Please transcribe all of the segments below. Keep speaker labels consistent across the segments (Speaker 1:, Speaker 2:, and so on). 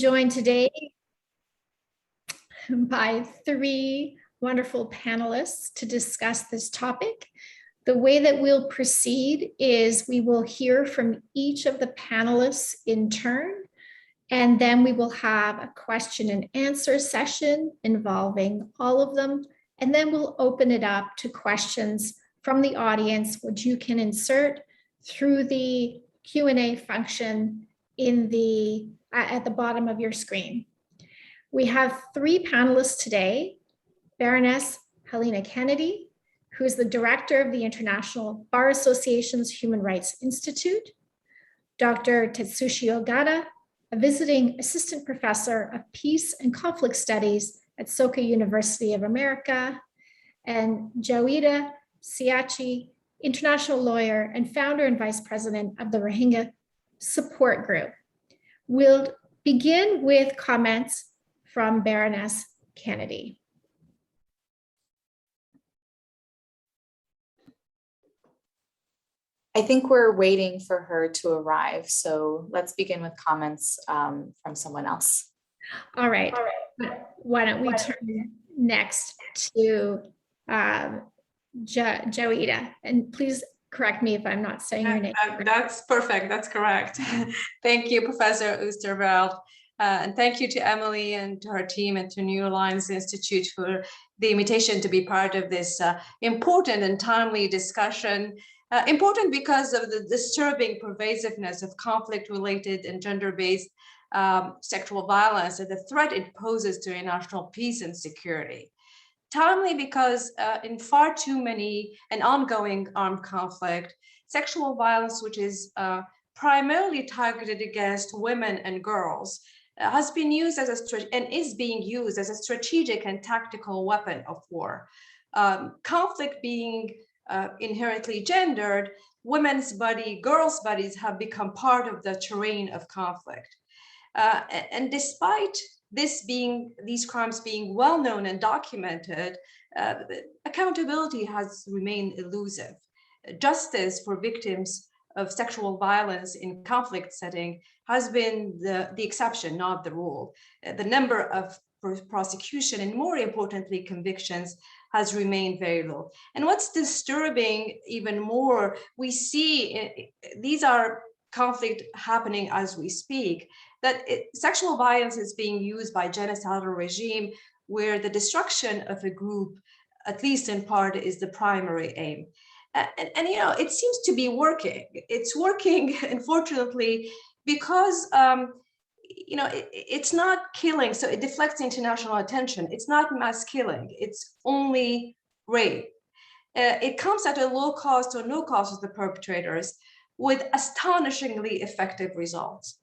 Speaker 1: Joined today by three wonderful panelists to discuss this topic. The way that we'll proceed is we will hear from each of the panelists in turn, and then we will have a question and answer session involving all of them, and then we'll open it up to questions from the audience, which you can insert through the Q&A function at the bottom of your screen. We have three panelists today: Baroness Helena Kennedy, who is the director of the International Bar Association's Human Rights Institute; Dr. Tetsushi Ogata, a visiting assistant professor of peace and conflict studies at Soka University of America; and Jawida Siachi, international lawyer and founder and vice president of the Rohingya Support Group. We'll begin with comments from Baroness Kennedy.
Speaker 2: I think we're waiting for her to arrive, so let's begin with comments from someone else.
Speaker 1: All right. Why don't we turn next to Jawida, and please correct me if I'm not saying your name.
Speaker 3: That's perfect. That's correct. Thank you, Professor Oosterveld. And thank you to Emily and to her team and to New Alliance Institute for the invitation to be part of this important and timely discussion. Important because of the disturbing pervasiveness of conflict-related and gender-based sexual violence and the threat it poses to international peace and security. Timely because in far too many and ongoing armed conflict, sexual violence, which is primarily targeted against women and girls, has been used as and is being used as a strategic and tactical weapon of war. Conflict being inherently gendered, women's body, girls' bodies have become part of the terrain of conflict. And despite these crimes being well known and documented, accountability has remained elusive. Justice for victims of sexual violence in conflict setting has been the exception, not the rule. The number of prosecution and, more importantly, convictions has remained very low. And what's disturbing even more, we see these are conflict happening as we speak, that sexual violence is being used by genocidal regime where the destruction of a group, at least in part, is the primary aim. And you know, it seems to be working. It's working, unfortunately, because you know, it's not killing, so it deflects international attention. It's not mass killing, it's only rape. It comes at a low cost or no cost to the perpetrators with astonishingly effective results.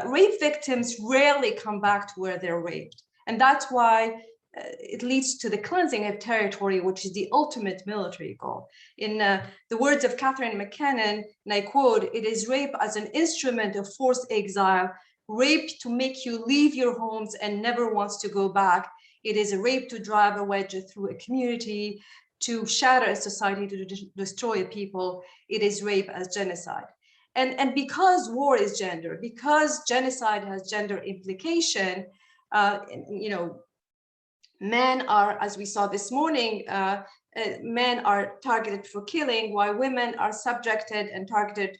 Speaker 3: Rape victims rarely come back to where they're raped. And that's why it leads to the cleansing of territory, which is the ultimate military goal. In the words of Catherine McKinnon, and I quote, "It is rape as an instrument of forced exile, rape to make you leave your homes and never wants to go back. It is a rape to drive a wedge through a community, to shatter a society, to destroy a people. It is rape as genocide." And because war is gender, because genocide has gender implication, you know, men are, as we saw this morning, men are targeted for killing, while women are subjected and targeted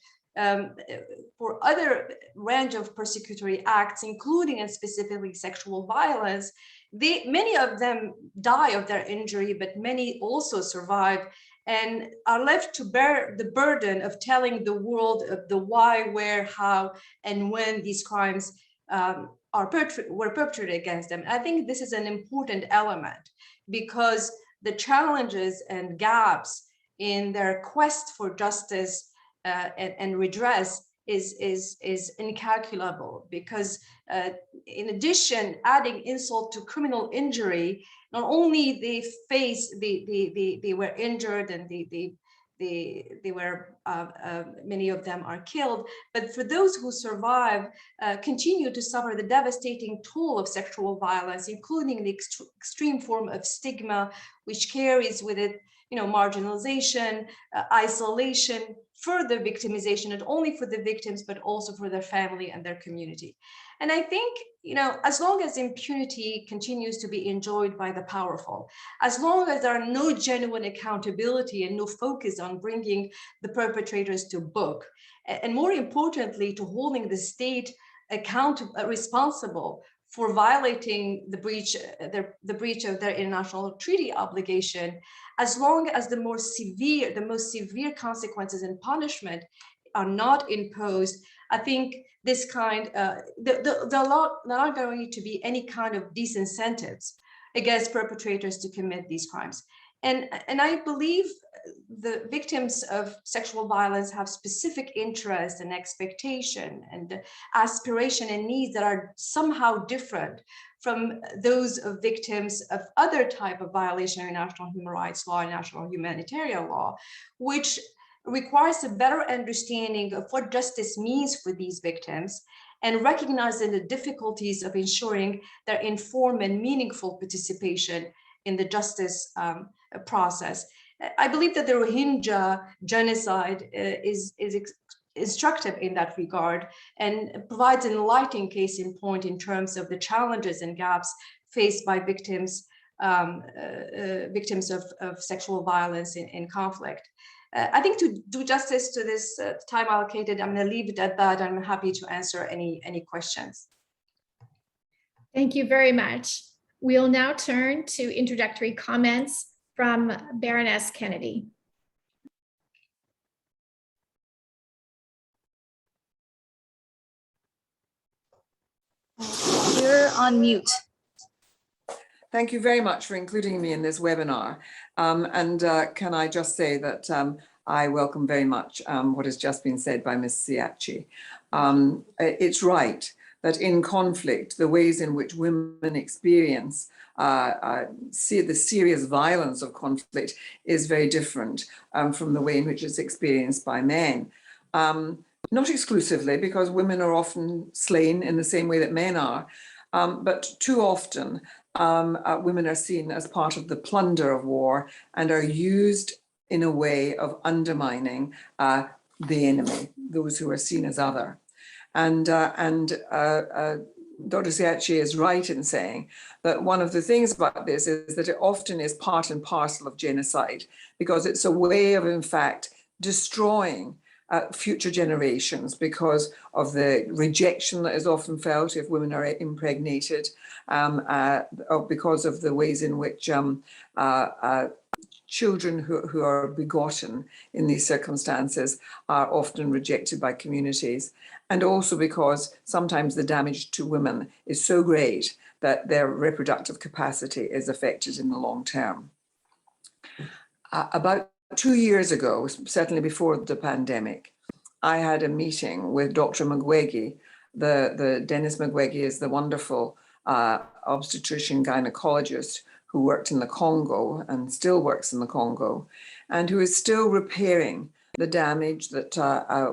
Speaker 3: for other range of persecutory acts, including and specifically sexual violence. Many of them die of their injury, but many also survive and are left to bear the burden of telling the world of the why, where, how, and when these crimes were perpetrated against them. I think this is an important element because the challenges and gaps in their quest for justice and redress is incalculable, because in addition, adding insult to criminal injury, not only they were injured and they were many of them are killed, but for those who survive, continue to suffer the devastating toll of sexual violence, including the extreme form of stigma, which carries with it marginalization, isolation, further victimization, not only for the victims, but also for their family and their community. And I think, as long as impunity continues to be enjoyed by the powerful, as long as there are no genuine accountability and no focus on bringing the perpetrators to book, and more importantly, to holding the state responsible for violating the breach of their international treaty obligation, as long as the most severe consequences and punishment are not imposed, I think this kind, there are not going to be any kind of disincentives against perpetrators to commit these crimes. And I believe the victims of sexual violence have specific interests and expectation and aspiration and needs that are somehow different from those of victims of other type of violation of international human rights law and national humanitarian law, which requires a better understanding of what justice means for these victims and recognizing the difficulties of ensuring their informed and meaningful participation in the justice process. I believe that the Rohingya genocide is instructive in that regard and provides an enlightening case in point in terms of the challenges and gaps faced by victims of sexual violence in conflict. I think to do justice to this time allocated, I'm going to leave it at that. I'm happy to answer any questions.
Speaker 1: Thank you very much. We'll now turn to introductory comments from Baroness Kennedy.
Speaker 2: You're on mute.
Speaker 4: Thank you very much for including me in this webinar. Can I just say that I welcome very much what has just been said by Ms. Siachi. It's right that in conflict, the ways in which women experience see the serious violence of conflict is very different from the way in which it's experienced by men. Not exclusively, because women are often slain in the same way that men are, but too often women are seen as part of the plunder of war and are used in a way of undermining the enemy, those who are seen as other. And Dr. Siachi is right in saying that one of the things about this is that it often is part and parcel of genocide, because it's a way of, in fact, destroying future generations because of the rejection that is often felt if women are impregnated, or because of the ways in which children who are begotten in these circumstances are often rejected by communities, and also because sometimes the damage to women is so great that their reproductive capacity is affected in the long term. About 2 years ago, certainly before the pandemic, I had a meeting with Dr. Mukwege. The Dennis Mukwege is the wonderful obstetrician gynecologist who worked in the Congo and still works in the Congo, and who is still repairing the damage that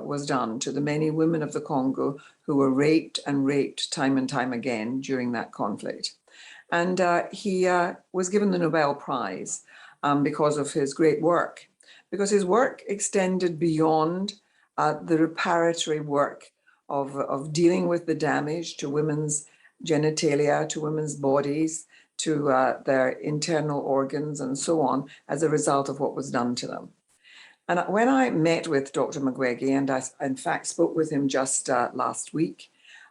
Speaker 4: was done to the many women of the Congo who were raped time and time again during that conflict. And he was given the Nobel Prize because of his great work, because his work extended beyond the reparatory work of dealing with the damage to women's genitalia, to women's bodies, to their internal organs and so on as a result of what was done to them. And when I met with Dr. Mukwege, and I in fact spoke with him just last week,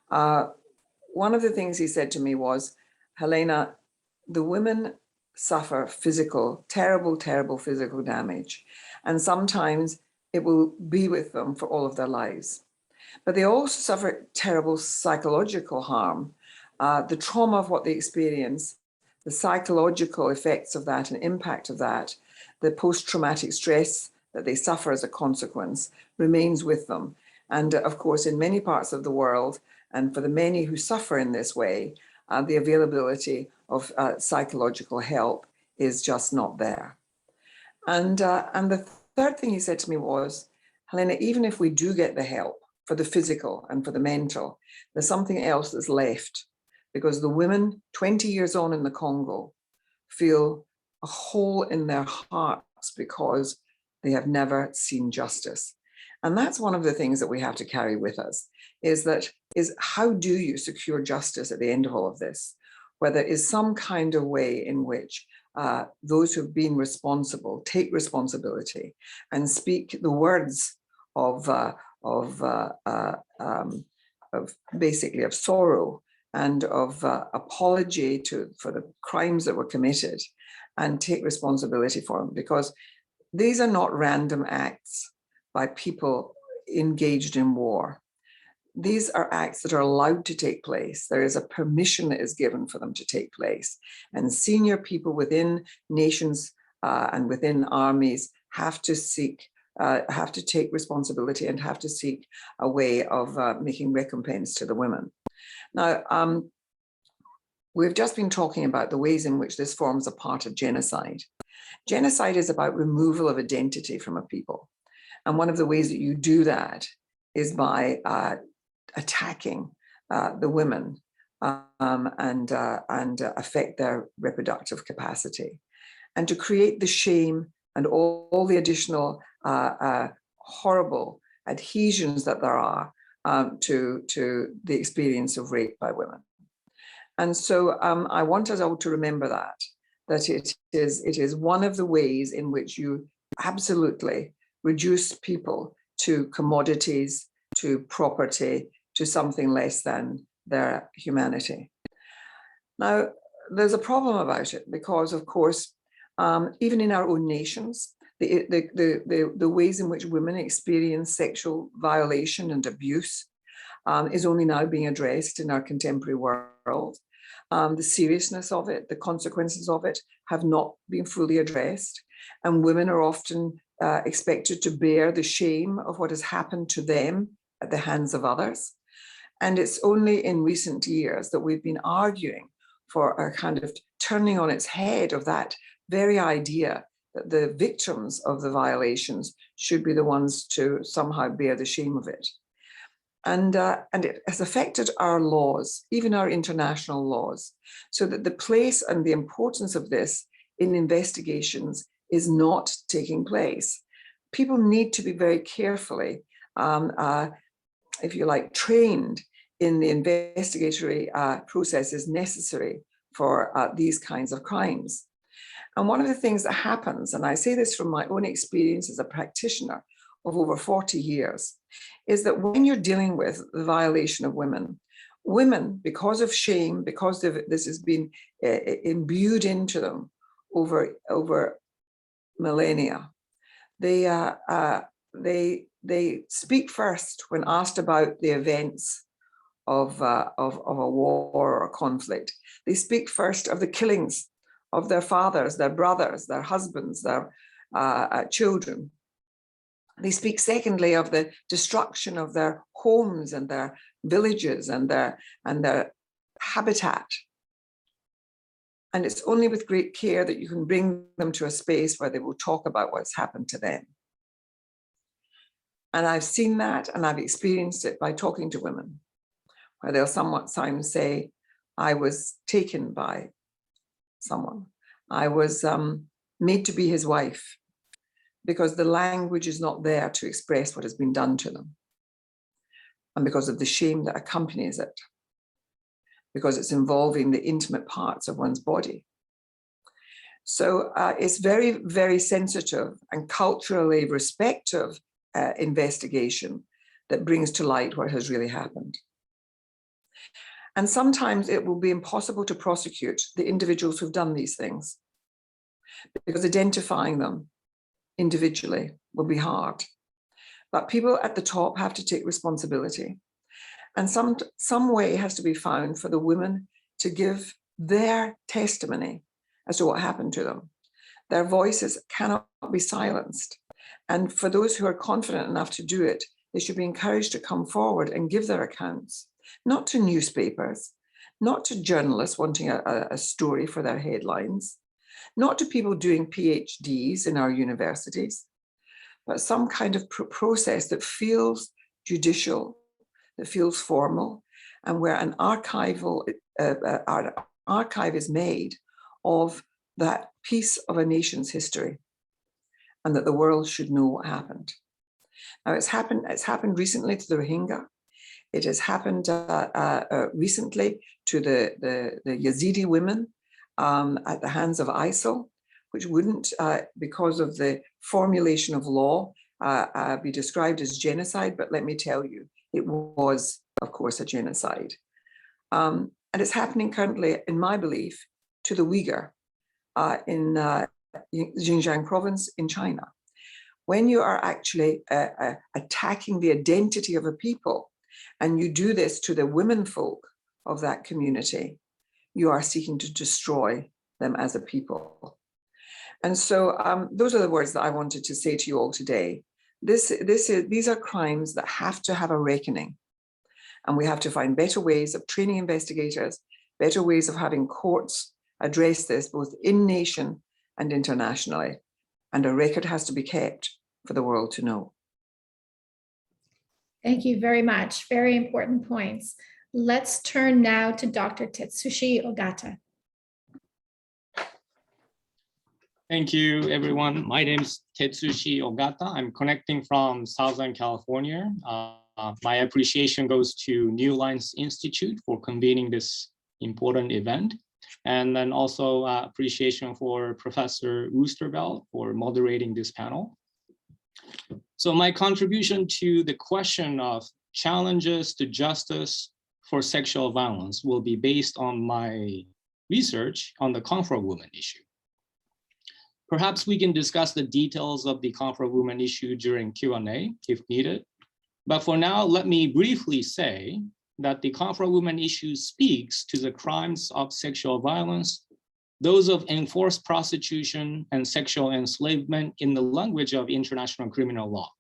Speaker 4: one of the things he said to me was, Helena, the women suffer terrible, terrible physical damage. And sometimes it will be with them for all of their lives. But they also suffer terrible psychological harm. The trauma of what they experience, the psychological effects of that and impact of that, the post-traumatic stress that they suffer as a consequence remains with them. And of course, in many parts of the world, and for the many who suffer in this way, the availability of psychological help is just not there. And the third thing he said to me was, Helena, even if we do get the help for the physical and for the mental, there's something else that's left, because the women 20 years on in the Congo feel a hole in their hearts hearts because they have never seen justice. And that's one of the things that we have to carry with us, is how do you secure justice at the end of all of this? Where there is some kind of way in which those who've been responsible take responsibility and speak the words of basically of sorrow and of apology for the crimes that were committed, and take responsibility for them, because these are not random acts by people engaged in war. These are acts that are allowed to take place. There is a permission that is given for them to take place. And senior people within nations and within armies have to take responsibility and have to seek a way of making recompense to the women. Now, we've just been talking about the ways in which this forms a part of genocide. Genocide is about removal of identity from a people. And one of the ways that you do that is by attacking the women and affect their reproductive capacity, and to create the shame and all the additional horrible adhesions that there are to the experience of rape by women. And so I want us all to remember that it is one of the ways in which you absolutely reduce people to commodities, to property, to something less than their humanity. Now, there's a problem about it because, of course, even in our own nations, the ways in which women experience sexual violation and abuse is only now being addressed in our contemporary world. The seriousness of it, the consequences of it have not been fully addressed, and women are often expected to bear the shame of what has happened to them at the hands of others. And it's only in recent years that we've been arguing for a kind of turning on its head of that very idea that the victims of the violations should be the ones to somehow bear the shame of it. And it has affected our laws, even our international laws, so that the place and the importance of this in investigations is not taking place. People need to be very carefully, if you like, trained in the investigatory processes necessary for these kinds of crimes. And one of the things that happens, and I say this from my own experience as a practitioner of over 40 years, is that when you're dealing with the violation of women, because of shame, because this has been imbued into them over millennia, they speak first when asked about the events of a war or a conflict. They speak first of the killings of their fathers, their brothers, their husbands, their children. They speak secondly of the destruction of their homes and their villages and their habitat. And it's only with great care that you can bring them to a space where they will talk about what's happened to them. And I've seen that, and I've experienced it by talking to women, where they'll sometimes say, I was taken by someone. I was made to be his wife, because the language is not there to express what has been done to them. And because of the shame that accompanies it, because it's involving the intimate parts of one's body. So it's very, very sensitive and culturally respective investigation that brings to light what has really happened. And sometimes it will be impossible to prosecute the individuals who've done these things, because identifying them individually will be hard. But people at the top have to take responsibility. And some way has to be found for the women to give their testimony as to what happened to them. Their voices cannot be silenced. And for those who are confident enough to do it, they should be encouraged to come forward and give their accounts, not to newspapers, not to journalists wanting a story for their headlines, not to people doing PhDs in our universities, but some kind of process that feels judicial, that feels formal, and where an archive is made of that piece of a nation's history. and that the world should know what happened. Now, it's happened recently to the Rohingya. It has happened recently to the Yazidi women at the hands of ISIL, which wouldn't, because of the formulation of law, be described as genocide. But let me tell you, it was, of course, a genocide. And it's happening currently, in my belief, to the Uyghur in Xinjiang province in China. When you are actually attacking the identity of a people, and you do this to the women folk of that community, you are seeking to destroy them as a people. And so those are the words that I wanted to say to you all today. These are crimes that have to have a reckoning. And we have to find better ways of training investigators, better ways of having courts address this, both in nation and internationally. And a record has to be kept for the world to know.
Speaker 1: Thank you very much. Very important points. Let's turn now to Dr. Tetsushi Ogata.
Speaker 5: Thank you, everyone. My name is Tetsushi Ogata. I'm connecting from Southern California. My appreciation goes to New Lines Institute for convening this important event. And then also appreciation for Professor Oosterveld for moderating this panel. So my contribution to the question of challenges to justice for sexual violence will be based on my research on the comfort woman issue. Perhaps we can discuss the details of the comfort woman issue during Q&A if needed. But for now, let me briefly say that the comfort woman issue speaks to the crimes of sexual violence, those of enforced prostitution and sexual enslavement in the language of international criminal law,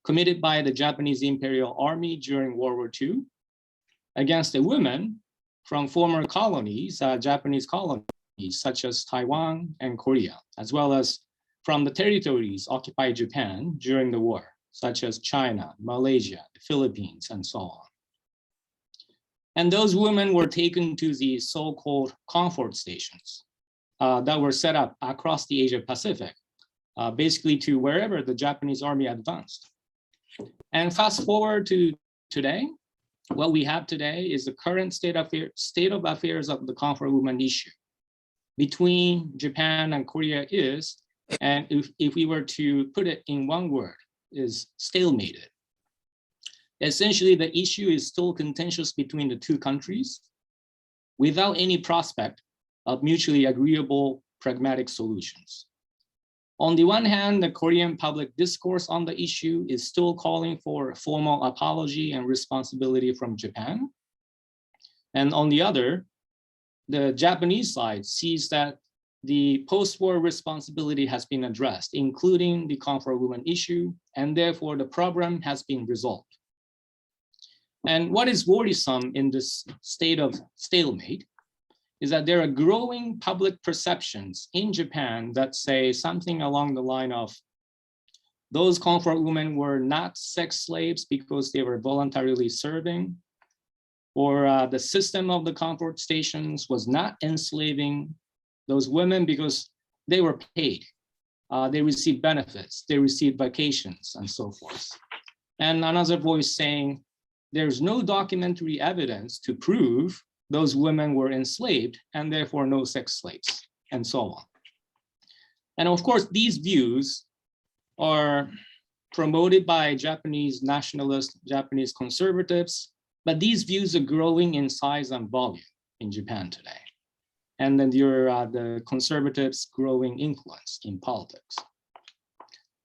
Speaker 5: committed by the Japanese Imperial Army during World War II against the women from former colonies, Japanese colonies, such as Taiwan and Korea, as well as from the territories occupied by Japan during the war, such as China, Malaysia, the Philippines, and so on. And those women were taken to the so-called comfort stations that were set up across the Asia Pacific, basically to wherever the Japanese army advanced. And fast forward to today, what we have today is the current state of affairs of the comfort woman issue between Japan and Korea is, and if we were to put it in one word, is stalemated. Essentially, the issue is still contentious between the two countries without any prospect of mutually agreeable pragmatic solutions. On the one hand, the Korean public discourse on the issue is still calling for a formal apology and responsibility from Japan. And on the other, the Japanese side sees that the post-war responsibility has been addressed, including the comfort woman issue, and therefore the problem has been resolved. And what is worrisome in this state of stalemate is that there are growing public perceptions in Japan that say something along the line of, those comfort women were not sex slaves because they were voluntarily serving, or the system of the comfort stations was not enslaving those women because they were paid. They received benefits, they received vacations, and so forth. And another voice saying, there's no documentary evidence to prove those women were enslaved and therefore no sex slaves, and so on. And of course, these views are promoted by Japanese nationalists, Japanese conservatives, but these views are growing in size and volume in Japan today. And then there are the conservatives' growing influence in politics.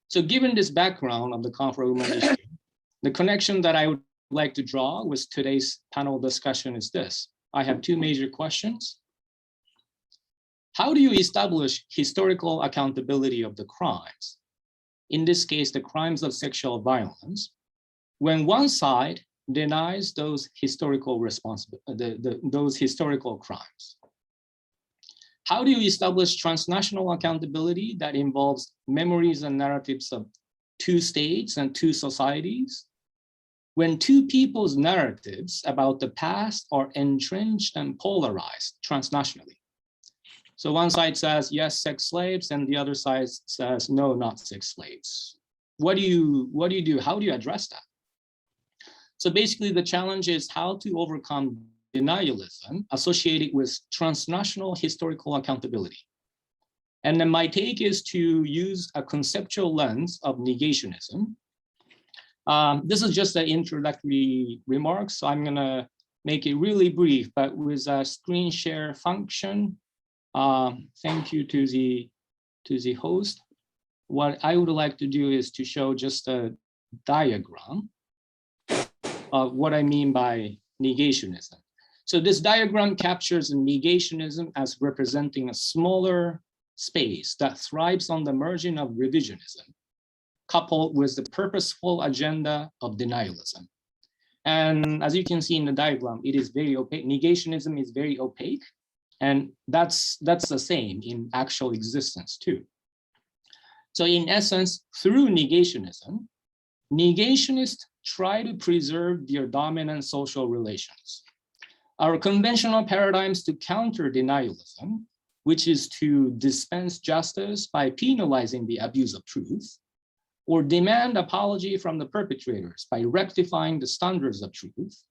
Speaker 5: So given this background of the comfort woman issue, the connection that I would like to draw with today's panel discussion is this. I have two major questions. How do you establish historical accountability of the crimes? In this case, the crimes of sexual violence, when one side denies those historical those historical crimes? How do you establish transnational accountability that involves memories and narratives of two states and two societies, when two people's narratives about the past are entrenched and polarized transnationally? So one side says, yes, sex slaves, and the other side says, no, not sex slaves. What do you do? How do you address that? So basically the challenge is how to overcome denialism associated with transnational historical accountability. And then my take is to use a conceptual lens of negationism. This is just an introductory remark, so I'm gonna make it really brief, but with a screen share function. Thank you to the host. What I would like to do is to show just a diagram of what I mean by negationism. So this diagram captures negationism as representing a smaller space that thrives on the margin of revisionism, coupled with the purposeful agenda of denialism. And as you can see in the diagram, it is very opaque. Negationism is very opaque, and that's the same in actual existence too. So in essence, through negationism, negationists try to preserve their dominant social relations. Our conventional paradigms to counter denialism, which is to dispense justice by penalizing the abuse of truth, or demand apology from the perpetrators by rectifying the standards of truth,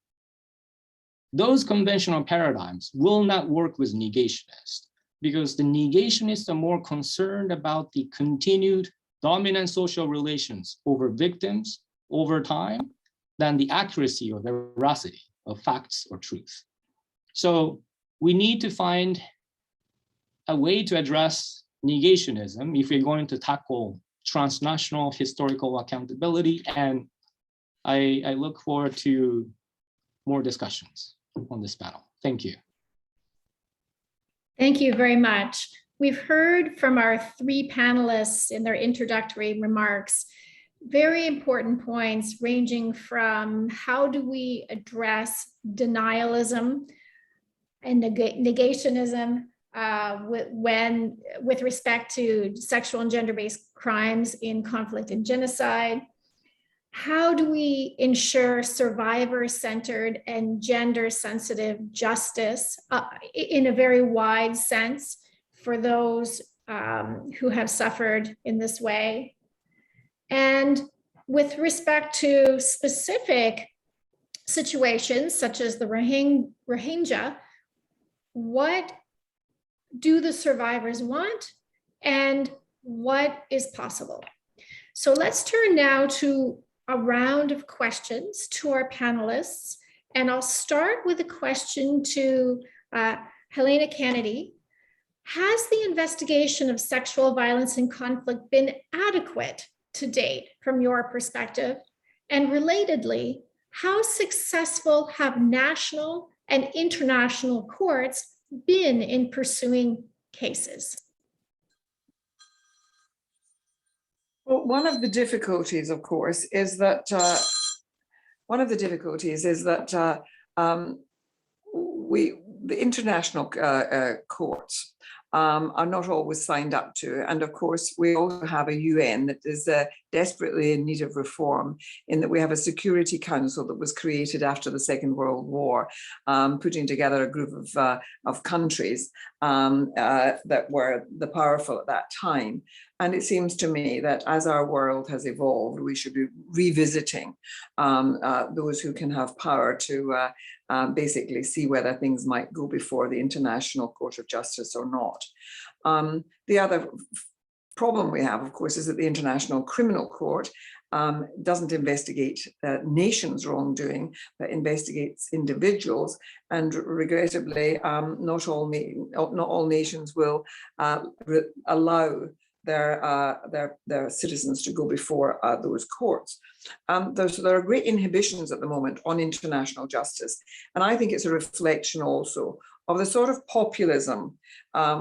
Speaker 5: those conventional paradigms will not work with negationists, because the negationists are more concerned about the continued dominant social relations over victims over time than the accuracy or the veracity of facts or truth. So we need to find a way to address negationism if we're going to tackle transnational historical accountability, and I look forward to more discussions on this panel. Thank you.
Speaker 1: Thank you very much. We've heard from our three panelists in their introductory remarks, very important points ranging from how do we address denialism and negationism with respect to sexual and gender-based crimes in conflict and genocide. How do we ensure survivor-centered and gender-sensitive justice in a very wide sense for those who have suffered in this way? And with respect to specific situations such as the Rohingya, what do the survivors want and what is possible? So let's turn now to a round of questions to our panelists. And I'll start with a question to Helena Kennedy. Has the investigation of sexual violence and conflict been adequate to date from your perspective? And relatedly, how successful have national and international courts been in pursuing cases?
Speaker 4: Well, one of the difficulties, of course, is that the international courts are not always signed up to. And of course, we also have a UN that is desperately in need of reform, in that we have a Security Council that was created after the Second World War, putting together a group of countries that were the powerful at that time. And it seems to me that as our world has evolved, we should be revisiting those who can have power to basically see whether things might go before the International Court of Justice or not. The other problem we have, of course, is that the International Criminal Court doesn't investigate nations' wrongdoing, but investigates individuals. And regrettably, not all nations will allow their citizens to go before those courts. There are great inhibitions at the moment on international justice. And I think it's a reflection also of the sort of populism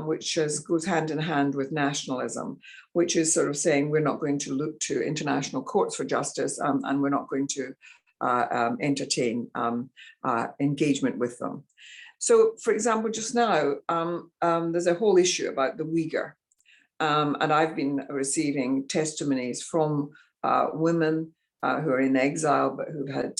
Speaker 4: which goes hand in hand with nationalism, which is sort of saying we're not going to look to international courts for justice and we're not going to entertain engagement with them. So, for example, just now, there's a whole issue about the Uyghur. And I've been receiving testimonies from women who are in exile, but who've had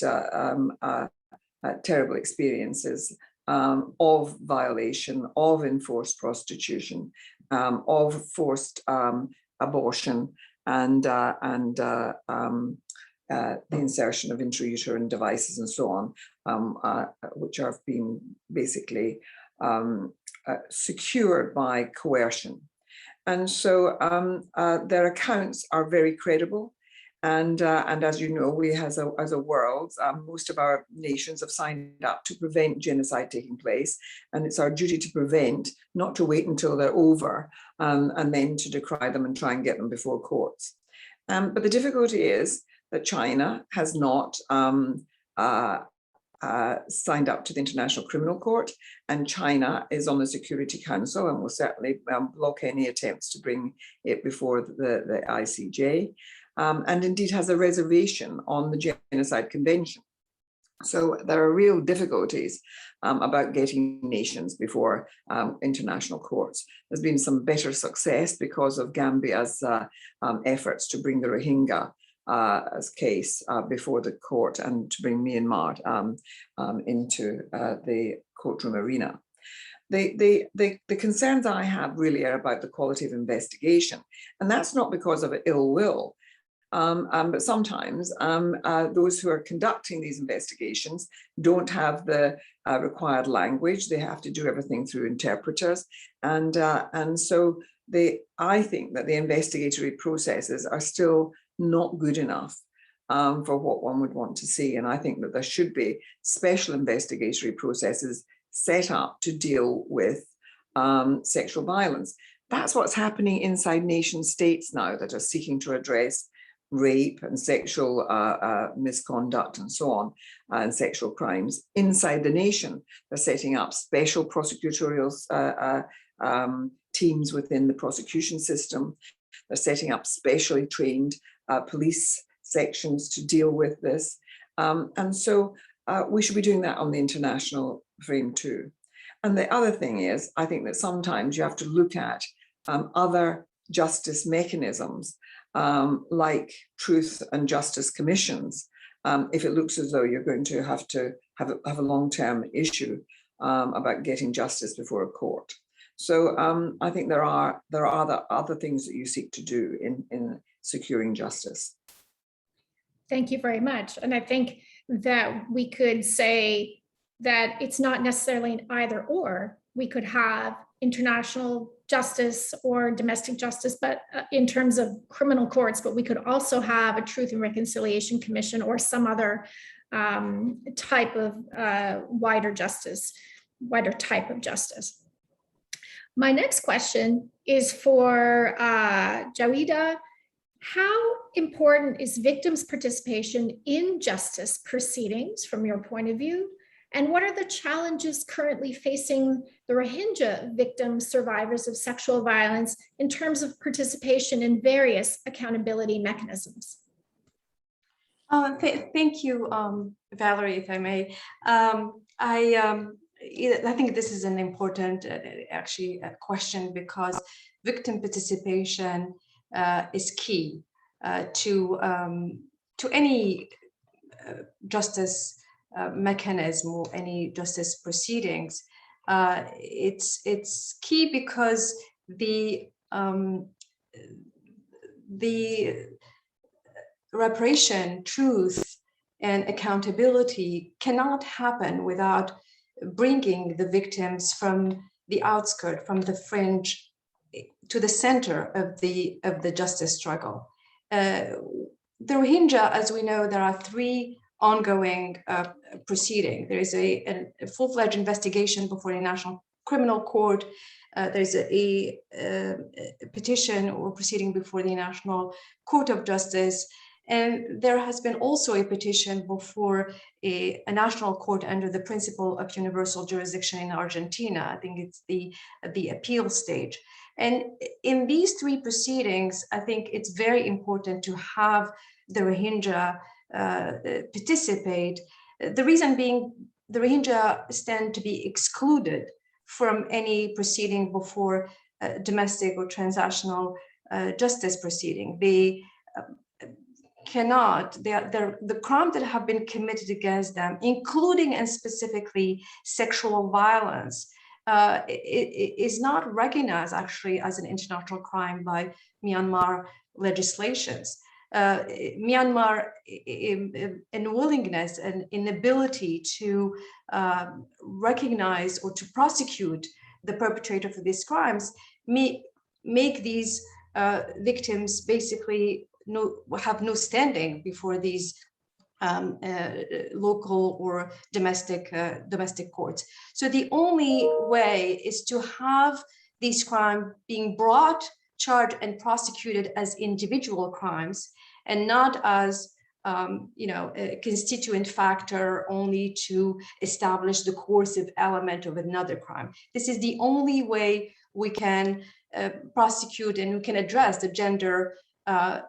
Speaker 4: terrible experiences of violation, of enforced prostitution, of forced abortion, and the insertion of intrauterine devices and so on, which have been basically secured by coercion. And so their accounts are very credible. And as you know, we as a world, most of our nations have signed up to prevent genocide taking place. And it's our duty to prevent, not to wait until they're over, and then to decry them and try and get them before courts. But the difficulty is that China has not signed up to the International Criminal Court, and China is on the Security Council and will certainly block any attempts to bring it before the ICJ. And indeed has a reservation on the Genocide Convention. So there are real difficulties about getting nations before international courts. There's been some better success because of Gambia's efforts to bring the Rohingya case before the court and to bring Myanmar into the courtroom arena. The concerns I have really are about the quality of investigation, and that's not because of ill will. But sometimes those who are conducting these investigations don't have the required language. They have to do everything through interpreters. And so I think that the investigatory processes are still not good enough for what one would want to see. And I think that there should be special investigatory processes set up to deal with sexual violence. That's what's happening inside nation states now that are seeking to address rape and sexual misconduct and so on, and sexual crimes inside the nation. They're setting up special prosecutorial teams within the prosecution system. They're setting up specially trained police sections to deal with this. And so we should be doing that on the international frame too. And the other thing is, I think that sometimes you have to look at other justice mechanisms like truth and justice commissions, if it looks as though you're going to have a long-term issue about getting justice before a court. So I think there are other things that you seek to do in securing justice.
Speaker 1: Thank you very much. And I think that we could say that it's not necessarily an either or. We could have international justice or domestic justice, but in terms of criminal courts, but we could also have a Truth and Reconciliation Commission or some other type of wider type of justice. My next question is for Jawida. How important is victims' participation in justice proceedings from your point of view? And what are the challenges currently facing the Rohingya victims, survivors of sexual violence in terms of participation in various accountability mechanisms?
Speaker 3: Thank you, Valerie, if I may. I think this is an important, question, because victim participation is key to any justice mechanism or any justice proceedings. It's key because the reparation, truth, and accountability cannot happen without bringing the victims from the outskirts, from the fringe, to the center of the justice struggle. The Rohingya, as we know, there are 3 ongoing proceedings. There is a full-fledged investigation before the International Criminal Court. There's a petition or proceeding before the National Court of Justice. And there has been also a petition before a national court under the principle of universal jurisdiction in Argentina. I think it's the appeal stage. And in these 3 proceedings, I think it's very important to have the Rohingya participate. The reason being, the Rohingya stand to be excluded from any proceeding before domestic or transnational justice proceeding. cannot, the crime that have been committed against them, including and specifically sexual violence, is not recognized actually as an international crime by Myanmar legislations. Myanmar unwillingness and inability to recognize or to prosecute the perpetrator for these crimes make these victims basically have no standing before these local or domestic courts. So the only way is to have these crimes being brought, charged, and prosecuted as individual crimes, and not as a constituent factor only to establish the coercive element of another crime. This is the only way we can prosecute and we can address the gender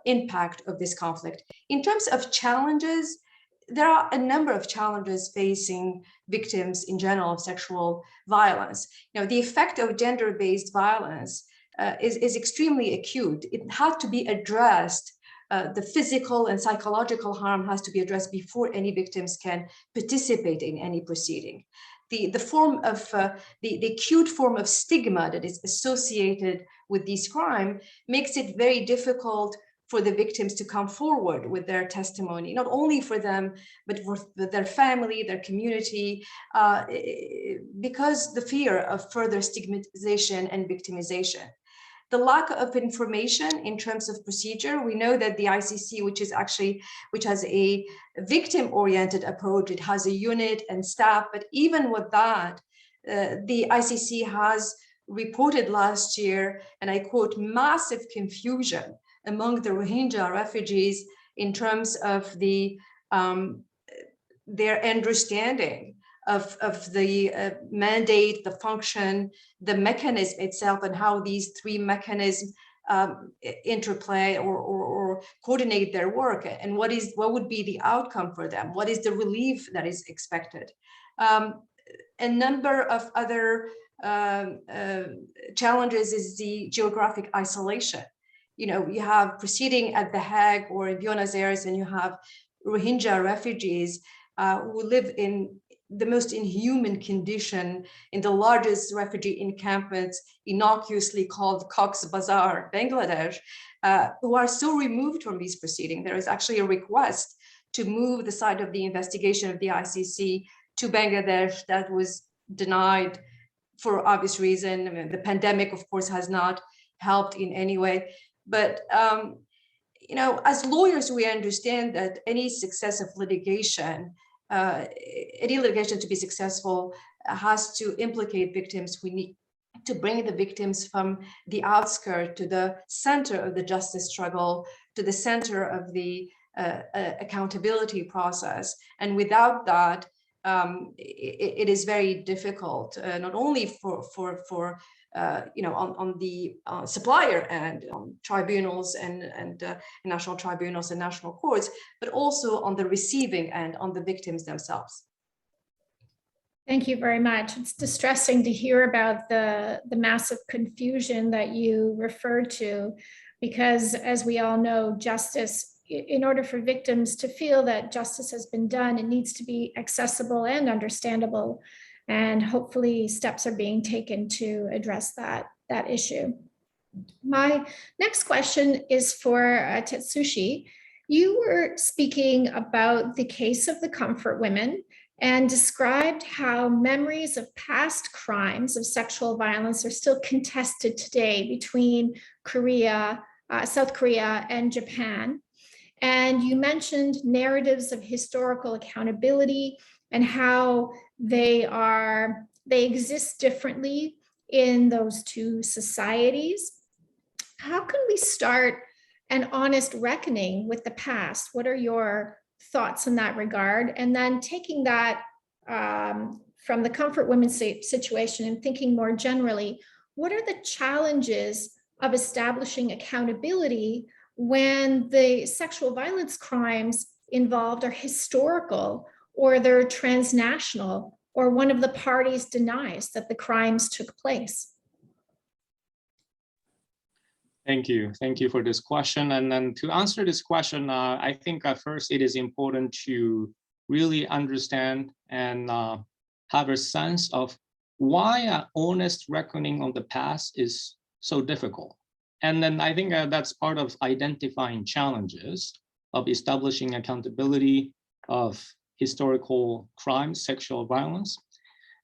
Speaker 3: impact of this conflict. In terms of challenges, there are a number of challenges facing victims in general of sexual violence. The effect of gender-based violence is extremely acute. It has to be addressed. The physical and psychological harm has to be addressed before any victims can participate in any proceeding. The acute form of stigma that is associated with this crime makes it very difficult for the victims to come forward with their testimony, not only for them, but for their family, their community, because the fear of further stigmatization and victimization. The lack of information in terms of procedure. We know that the ICC, which has a victim-oriented approach, it has a unit and staff, but even with that, the ICC has reported last year, and I quote, massive confusion among the Rohingya refugees in terms of their understanding of the mandate, the function, the mechanism itself, and how these three mechanisms interplay or coordinate their work, and what would be the outcome for them? What is the relief that is expected? A number of other challenges is the geographic isolation. You have proceeding at The Hague or in Buenos Aires, and you have Rohingya refugees who live in the most inhuman condition in the largest refugee encampments, innocuously called Cox's Bazar, Bangladesh, who are so removed from these proceedings. There is actually a request to move the site of the investigation of the ICC to Bangladesh that was denied for obvious reason. I mean, the pandemic, of course, has not helped in any way. But as lawyers, we understand that any successive litigation, any litigation to be successful has to implicate victims. We need to bring the victims from the outskirts to the center of the justice struggle, to the center of the accountability process. And without that, it is very difficult, not only for on the supplier end, on tribunals and national tribunals and national courts, but also on the receiving end, on the victims themselves.
Speaker 1: Thank you very much. It's distressing to hear about the massive confusion that you referred to, because as we all know, justice, in order for victims to feel that justice has been done, it needs to be accessible and understandable. And hopefully steps are being taken to address that issue. My next question is for Tetsushi. You were speaking about the case of the Comfort Women and described how memories of past crimes of sexual violence are still contested today between South Korea and Japan. And you mentioned narratives of historical accountability and how they exist differently in those two societies. How can we start an honest reckoning with the past? What are your thoughts in that regard? And then taking that from the Comfort Women situation and thinking more generally, what are the challenges of establishing accountability when the sexual violence crimes involved are historical, or they're transnational, or one of the parties denies that the crimes took place?
Speaker 5: Thank you. Thank you for this question. And then to answer this question, I think first it is important to really understand and have a sense of why an honest reckoning of the past is so difficult. And then I think that's part of identifying challenges of establishing accountability of historical crimes, sexual violence.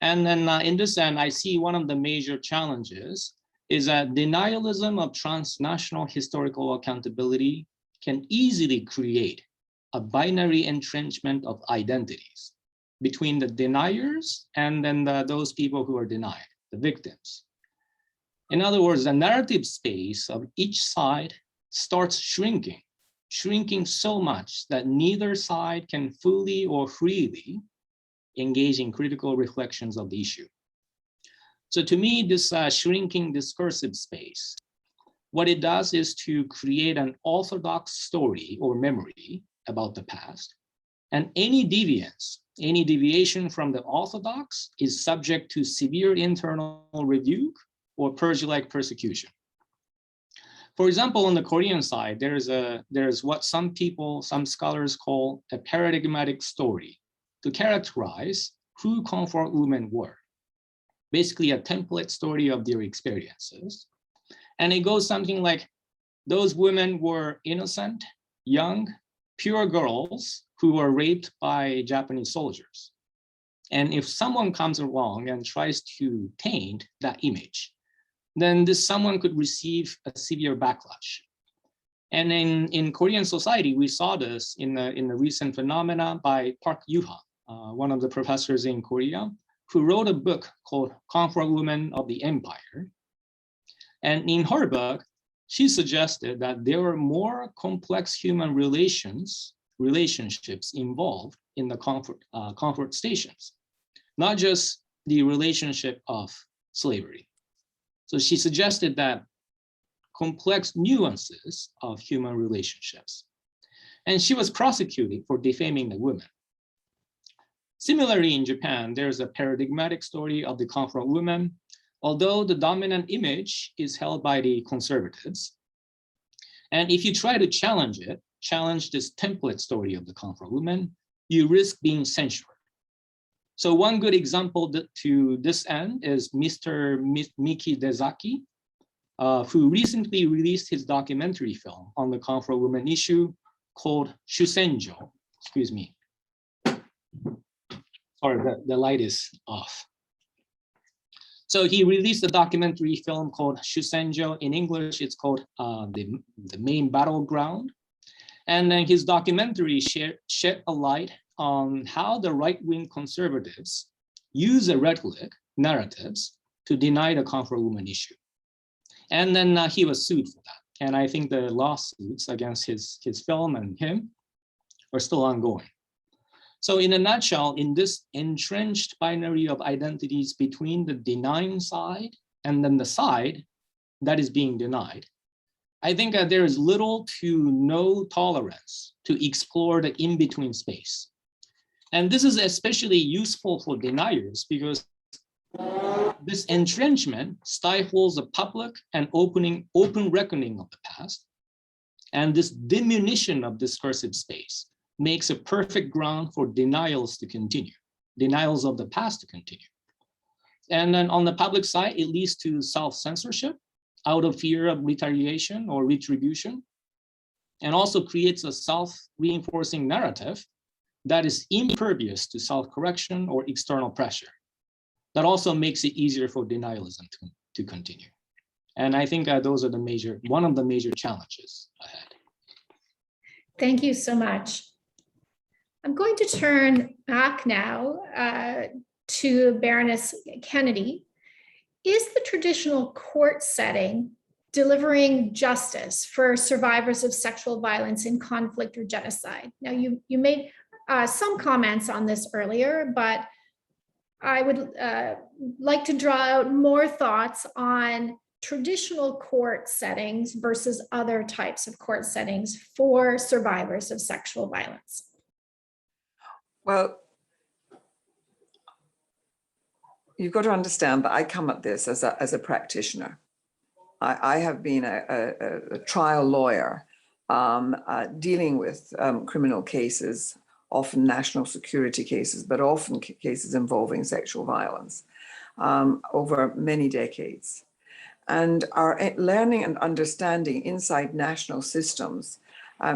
Speaker 5: And then in this end, I see one of the major challenges is that denialism of transnational historical accountability can easily create a binary entrenchment of identities between the deniers and then those people who are denied, the victims. In other words, the narrative space of each side starts shrinking so much that neither side can fully or freely engage in critical reflections of the issue. So to me, this shrinking discursive space, what it does is to create an orthodox story or memory about the past, and any deviation from the orthodox is subject to severe internal rebuke or purge-like persecution. For example, on the Korean side, there's what some scholars call a paradigmatic story to characterize who comfort women were. Basically a template story of their experiences. And it goes something like, those women were innocent, young, pure girls who were raped by Japanese soldiers. And if someone comes along and tries to taint that image, then this someone could receive a severe backlash. And in Korean society, we saw this in the recent phenomena by Park Yoo-ha, one of the professors in Korea, who wrote a book called Comfort Women of the Empire. And in her book, she suggested that there were more complex human relationships involved in the comfort stations, not just the relationship of slavery. So she suggested that complex nuances of human relationships. And she was prosecuted for defaming the women. Similarly, in Japan, there's a paradigmatic story of the comfort woman, although the dominant image is held by the conservatives. And if you try to challenge this template story of the comfort woman, you risk being censored. So one good example to this end is Mr. Miki Dezaki, who recently released his documentary film on the comfort woman issue called Shusenjo. Excuse me. Sorry, the light is off. So he released a documentary film called Shusenjo. In English, it's called the Main Battleground. And then his documentary shed a light on how the right-wing conservatives use the rhetoric narratives to deny the comfort woman issue. And then he was sued for that. And I think the lawsuits against his film and him are still ongoing. So in a nutshell, in this entrenched binary of identities between the denying side and then the side that is being denied, I think there is little to no tolerance to explore the in-between space. And this is especially useful for deniers because this entrenchment stifles a public and open reckoning of the past. And this diminution of discursive space makes a perfect ground for denials to continue, denials of the past to continue. And then on the public side, it leads to self-censorship out of fear of retaliation or retribution, and also creates a self-reinforcing narrative that is impervious to self-correction or external pressure. That also makes it easier for denialism to continue. And I think those are one of the major challenges ahead.
Speaker 1: Thank you so much. I'm going to turn back now to Baroness Kennedy. Is the traditional court setting delivering justice for survivors of sexual violence in conflict or genocide? Now, you made some comments on this earlier, but I would like to draw out more thoughts on traditional court settings versus other types of court settings for survivors of sexual violence.
Speaker 4: Well, you've got to understand that I come at this as a practitioner. I have been a trial lawyer dealing with criminal cases, often national security cases, but often cases involving sexual violence over many decades. And our learning and understanding inside national systems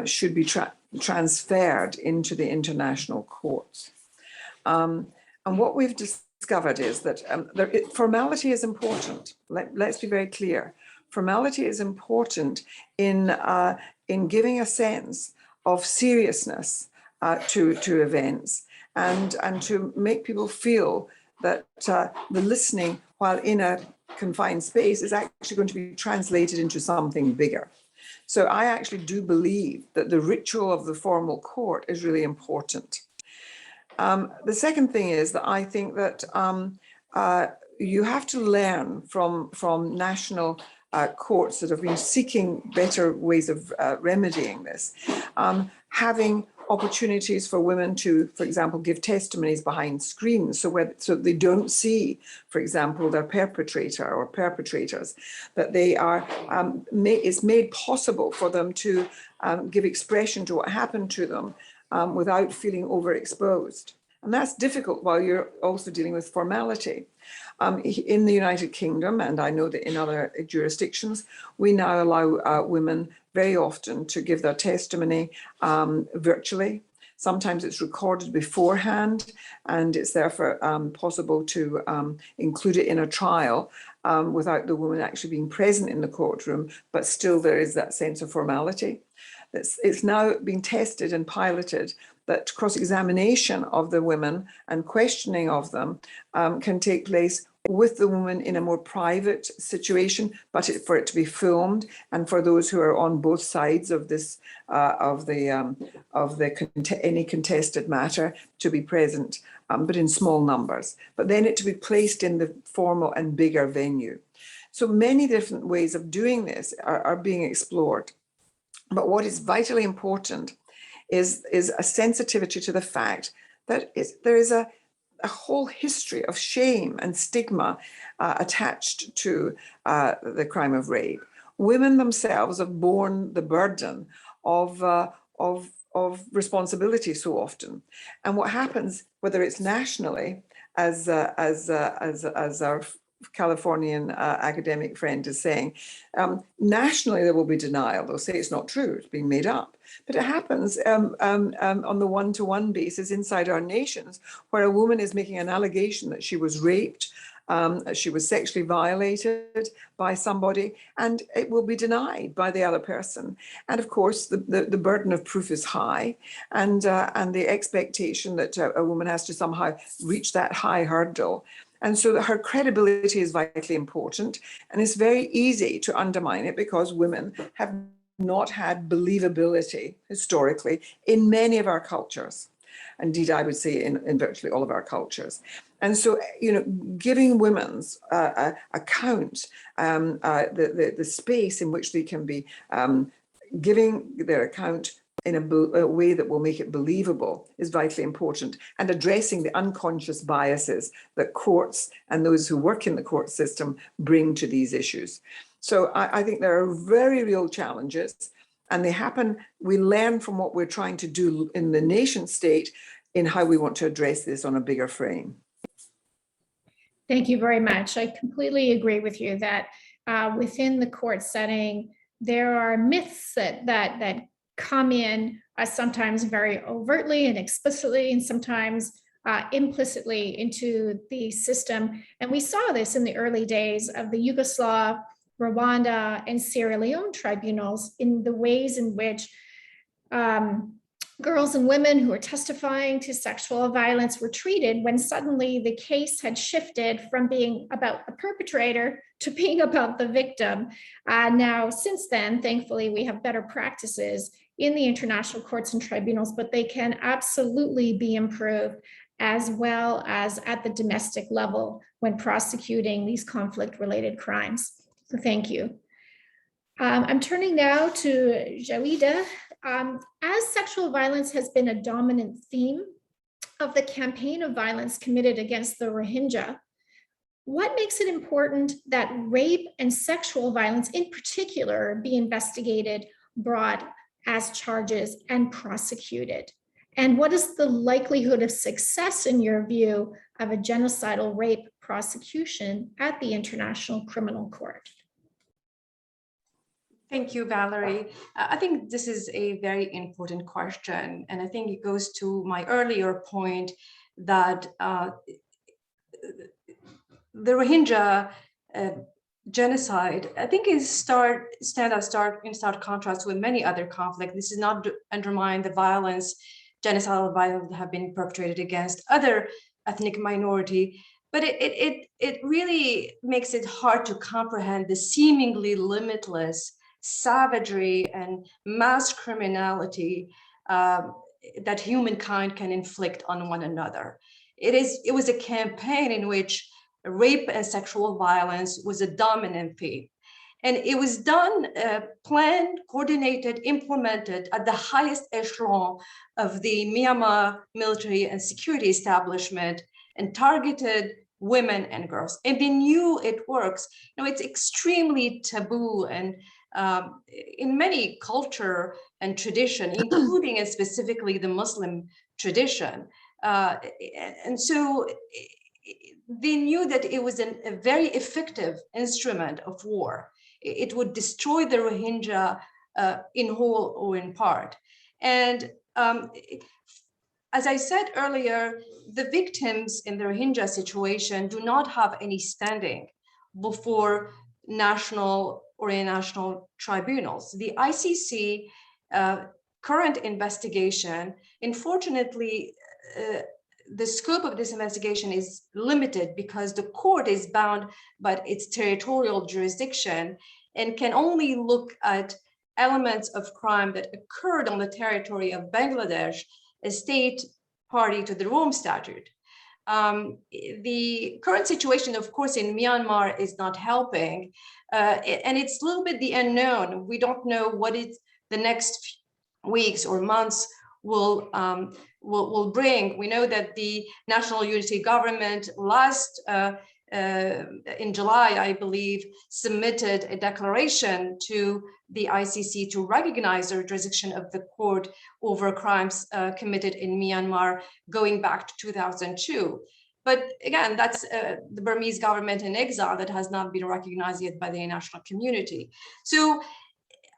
Speaker 4: should be transferred into the international courts. And what we've discovered is that formality is important. Let's be very clear. Formality is important in giving a sense of seriousness to events and to make people feel that the listening, while in a confined space, is actually going to be translated into something bigger. So I actually do believe that the ritual of the formal court is really important. The second thing is that I think that you have to learn from national courts that have been seeking better ways of remedying this, having opportunities for women to, for example, give testimonies behind screens, so they don't see, for example, their perpetrator or perpetrators, that they are, it's made possible for them to give expression to what happened to them without feeling overexposed. And that's difficult while you're also dealing with formality. In the United Kingdom, and I know that in other jurisdictions, we now allow women very often to give their testimony virtually. Sometimes it's recorded beforehand, and it's therefore possible to include it in a trial without the woman actually being present in the courtroom, but still there is that sense of formality. It's now being tested and piloted that cross-examination of the women and questioning of them can take place with the woman in a more private situation, but for it to be filmed, and for those who are on both sides of this any contested matter to be present, but in small numbers. But then it to be placed in the formal and bigger venue. So many different ways of doing this are being explored. But what is vitally important is a sensitivity to the fact that there is a whole history of shame and stigma attached to the crime of rape. Women themselves have borne the burden of responsibility so often. And what happens, whether it's nationally, as our Californian academic friend is saying, nationally there will be denial. They'll say it's not true, it's being made up. But it happens on the one-to-one basis inside our nations, where a woman is making an allegation that she was raped, she was sexually violated by somebody, and it will be denied by the other person. And of course, the burden of proof is high, and the expectation that a woman has to somehow reach that high hurdle. And so that her credibility is vitally important, and it's very easy to undermine it because women have not had believability historically in many of our cultures. Indeed, I would say in virtually all of our cultures. And so, giving women's account, the space in which they can be giving their account in a way that will make it believable is vitally important, and addressing the unconscious biases that courts and those who work in the court system bring to these issues. So I think there are very real challenges, and they happen, we learn from what we're trying to do in the nation state in how we want to address this on a bigger frame.
Speaker 1: Thank you very much. I completely agree with you that within the court setting, there are myths that come in sometimes very overtly and explicitly, and sometimes implicitly into the system. And we saw this in the early days of the Yugoslavia, Rwanda, and Sierra Leone tribunals, in the ways in which girls and women who were testifying to sexual violence were treated, when suddenly the case had shifted from being about the perpetrator to being about the victim. Now, since then, thankfully, we have better practices in the international courts and tribunals, but they can absolutely be improved, as well as at the domestic level when prosecuting these conflict-related crimes. So thank you. I'm turning now to Jawida. As sexual violence has been a dominant theme of the campaign of violence committed against the Rohingya, what makes it important that rape and sexual violence in particular be investigated, brought as charges, and prosecuted? And what is the likelihood of success, in your view, of a genocidal rape prosecution at the International Criminal Court?
Speaker 3: Thank you, Valerie. I think this is a very important question. And I think it goes to my earlier point that the Rohingya genocide, I think, is stand in stark contrast with many other conflicts. This is not to undermine the violence, genocidal violence that have been perpetrated against other ethnic minority, but it really makes it hard to comprehend the seemingly limitless savagery and mass criminality that humankind can inflict on one another. It was a campaign in which rape and sexual violence was a dominant theme. And it was done, planned, coordinated, implemented at the highest echelon of the Myanmar military and security establishment, and targeted women and girls. And they knew it works. You know, it's extremely taboo and in many culture and tradition, including and specifically the Muslim tradition. And so they knew that it was a very effective instrument of war. It would destroy the Rohingya in whole or in part. And as I said earlier, the victims in the Rohingya situation do not have any standing before national or international tribunals. The ICC current investigation, unfortunately, the scope of this investigation is limited because the court is bound by its territorial jurisdiction and can only look at elements of crime that occurred on the territory of Bangladesh, a state party to the Rome Statute. The current situation, of course, in Myanmar is not helping, and it's a little bit the unknown. We don't know what the next weeks or months will bring. We know that the National Unity Government in July, I believe, submitted a declaration to the ICC to recognize the jurisdiction of the court over crimes committed in Myanmar going back to 2002. But again, that's the Burmese government in exile that has not been recognized yet by the international community. So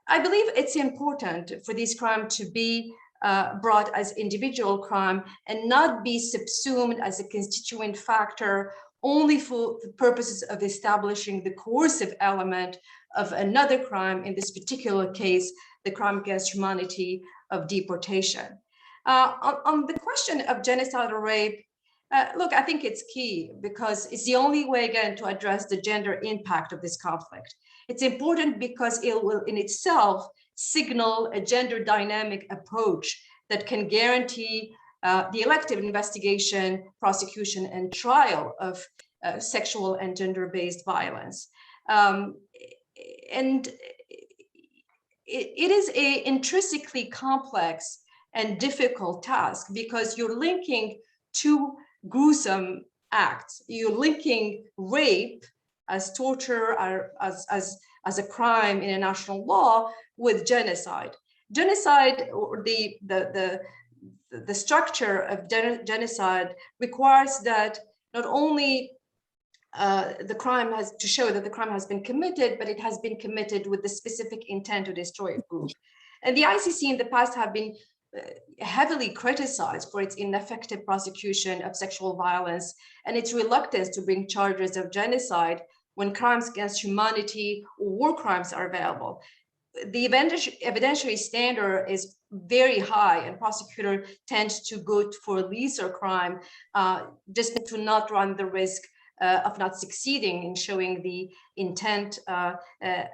Speaker 3: I believe it's important for this crime to be brought as individual crime and not be subsumed as a constituent factor only for the purposes of establishing the coercive element of another crime, in this particular case, the crime against humanity of deportation. On the question of genocidal rape, look, I think it's key because it's the only way, again, to address the gender impact of this conflict. It's important because it will in itself signal a gender dynamic approach that can guarantee the elective investigation, prosecution, and trial of sexual and gender-based violence. And it is an intrinsically complex and difficult task because you're linking two gruesome acts. You're linking rape as torture or as a crime in international law with genocide. Genocide, or the structure of genocide, requires that not only the crime has to show that the crime has been committed, but it has been committed with the specific intent to destroy a group. And the ICC in the past have been heavily criticized for its ineffective prosecution of sexual violence and its reluctance to bring charges of genocide when crimes against humanity or war crimes are available. The evidentiary standard is very high, and prosecutor tends to go for a lesser crime just to not run the risk of not succeeding in showing the intent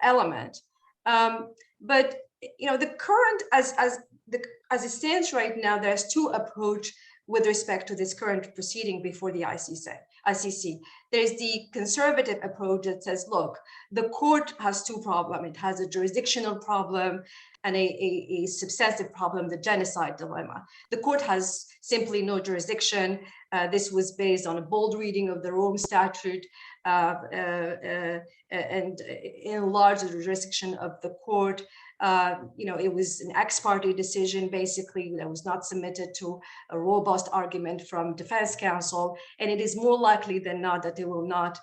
Speaker 3: element. But you know, the current as it stands right now, there's two approaches with respect to this current proceeding before the ICC. There's the conservative approach that says, look, the court has two problems. It has a jurisdictional problem and a substantive problem, the genocide dilemma. The court has simply no jurisdiction. This was based on a bold reading of the Rome Statute and enlarged the jurisdiction of the court. It was an ex parte decision, basically, that was not submitted to a robust argument from defense counsel, and it is more likely than not that they will not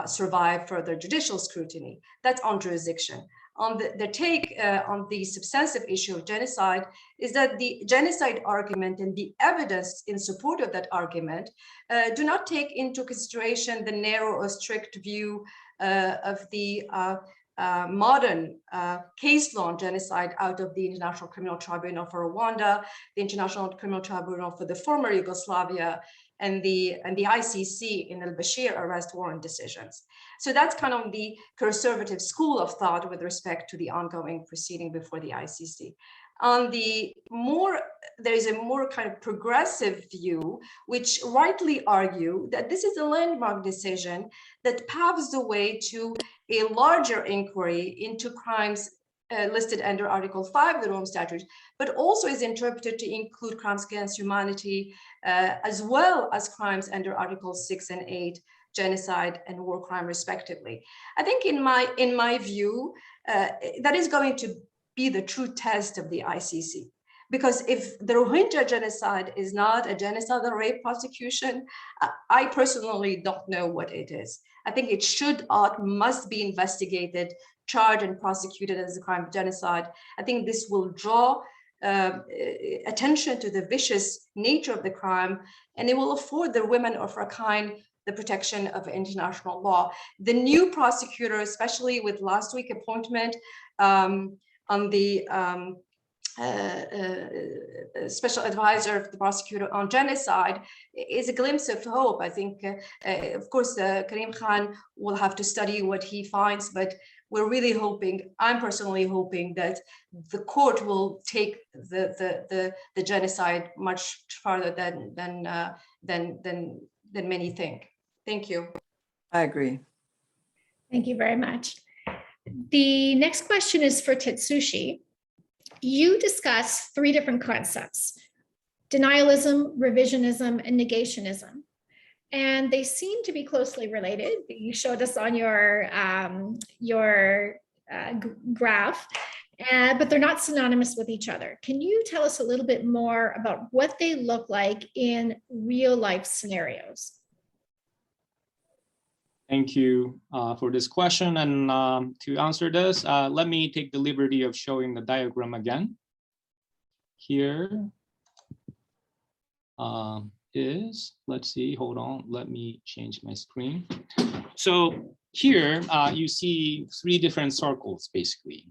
Speaker 3: survive further judicial scrutiny. That's on jurisdiction. On the take on the substantive issue of genocide is that the genocide argument and the evidence in support of that argument do not take into consideration the narrow or strict view of the modern case law on genocide out of the International Criminal Tribunal for Rwanda, the International Criminal Tribunal for the former Yugoslavia, and the ICC in al-Bashir arrest warrant decisions. So that's kind of the conservative school of thought with respect to the ongoing proceeding before the ICC. On the there is a more kind of progressive view, which rightly argue that this is a landmark decision that paves the way to a larger inquiry into crimes listed under Article 5 of the Rome Statute, but also is interpreted to include crimes against humanity, as well as crimes under Articles 6 and 8, genocide and war crime, respectively. I think in my view, that is going to be the true test of the ICC. Because if the Rohingya genocide is not a genocide or rape prosecution, I personally don't know what it is. I think it must be investigated, charged and prosecuted as a crime of genocide. I think this will draw attention to the vicious nature of the crime, and it will afford the women of Rakhine the protection of international law. The new prosecutor, especially with last week's appointment on the special advisor of the prosecutor on genocide, is a glimpse of hope. I think, of course, Karim Khan will have to study what he finds, but we're really hoping, I'm personally hoping, that the court will take the genocide much farther than many think. Thank you.
Speaker 4: I agree.
Speaker 1: Thank you very much. The next question is for Tetsushi. You discuss three different concepts: denialism, revisionism, and negationism. And they seem to be closely related. You showed us on your graph, but they're not synonymous with each other. Can you tell us a little bit more about what they look like in real life scenarios?
Speaker 5: Thank you for this question. And to answer this, let me take the liberty of showing the diagram again. Here let's see, hold on, let me change my screen. So here you see three different circles, basically.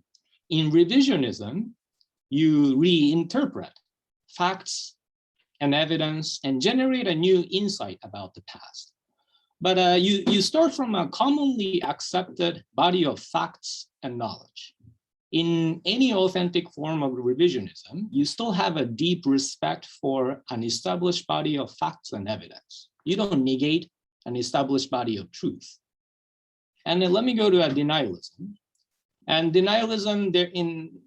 Speaker 5: In revisionism, you reinterpret facts and evidence and generate a new insight about the past. But you start from a commonly accepted body of facts and knowledge. In any authentic form of revisionism, you still have a deep respect for an established body of facts and evidence. You don't negate an established body of truth. And then let me go to a denialism. And denialism,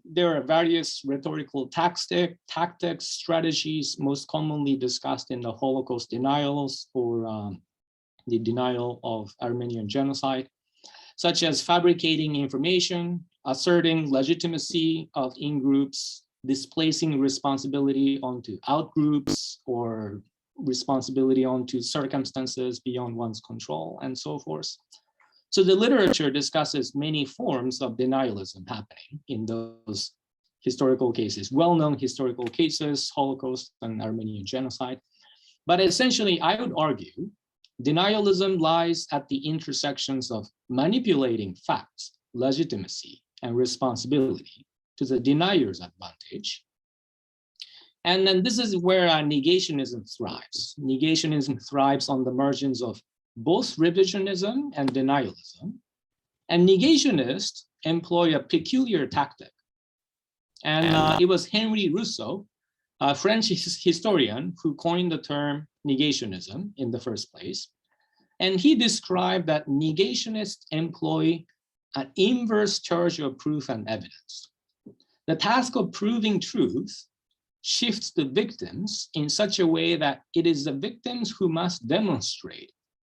Speaker 5: there are various rhetorical tactics, strategies, most commonly discussed in the Holocaust denials or the denial of Armenian genocide, such as fabricating information, asserting legitimacy of in-groups, displacing responsibility onto out-groups, or responsibility onto circumstances beyond one's control, and so forth. So the literature discusses many forms of denialism happening in those historical cases, well-known historical cases, Holocaust and Armenian genocide. But essentially, I would argue, denialism lies at the intersections of manipulating facts, legitimacy, and responsibility to the denier's advantage. And then this is where negationism thrives. Negationism thrives on the margins of both revisionism and denialism. And negationists employ a peculiar tactic. And it was Henri Rousseau, a French historian, who coined the term negationism in the first place. And he described that negationists employ an inverse charge of proof and evidence. The task of proving truth shifts the victims in such a way that it is the victims who must demonstrate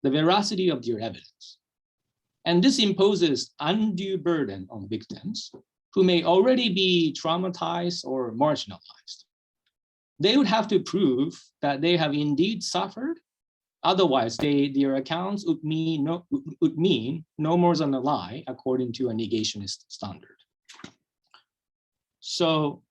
Speaker 5: the veracity of their evidence. And this imposes undue burden on victims who may already be traumatized or marginalized. They would have to prove that they have indeed suffered. Otherwise, their accounts would mean no more than a lie, according to a negationist standard. So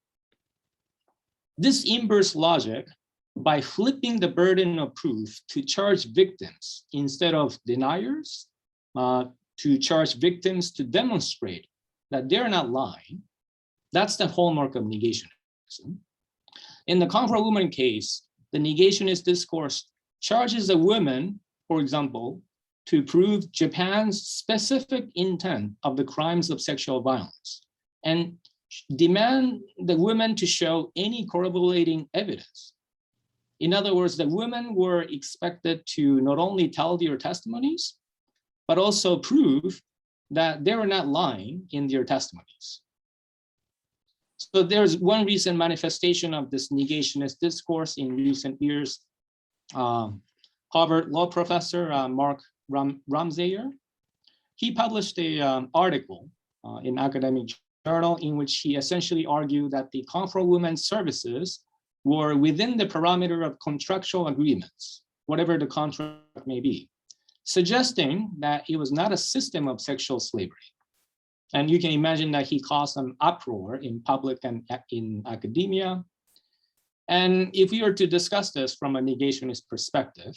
Speaker 5: this inverse logic, by flipping the burden of proof to charge victims instead of deniers, to charge victims to demonstrate that they're not lying, that's the hallmark of negationism. In the Comfort Woman case, the negationist discourse charges a woman, for example, to prove Japan's specific intent of the crimes of sexual violence and demand the women to show any corroborating evidence. In other words, the women were expected to not only tell their testimonies, but also prove that they were not lying in their testimonies. So there's one recent manifestation of this negationist discourse in recent years. Harvard law professor Mark Ramseyer, he published an article in academic journal in which he essentially argued that the Comfort Women's services were within the parameter of contractual agreements, whatever the contract may be, suggesting that it was not a system of sexual slavery. And you can imagine that he caused an uproar in public and in academia. And if we were to discuss this from a negationist perspective,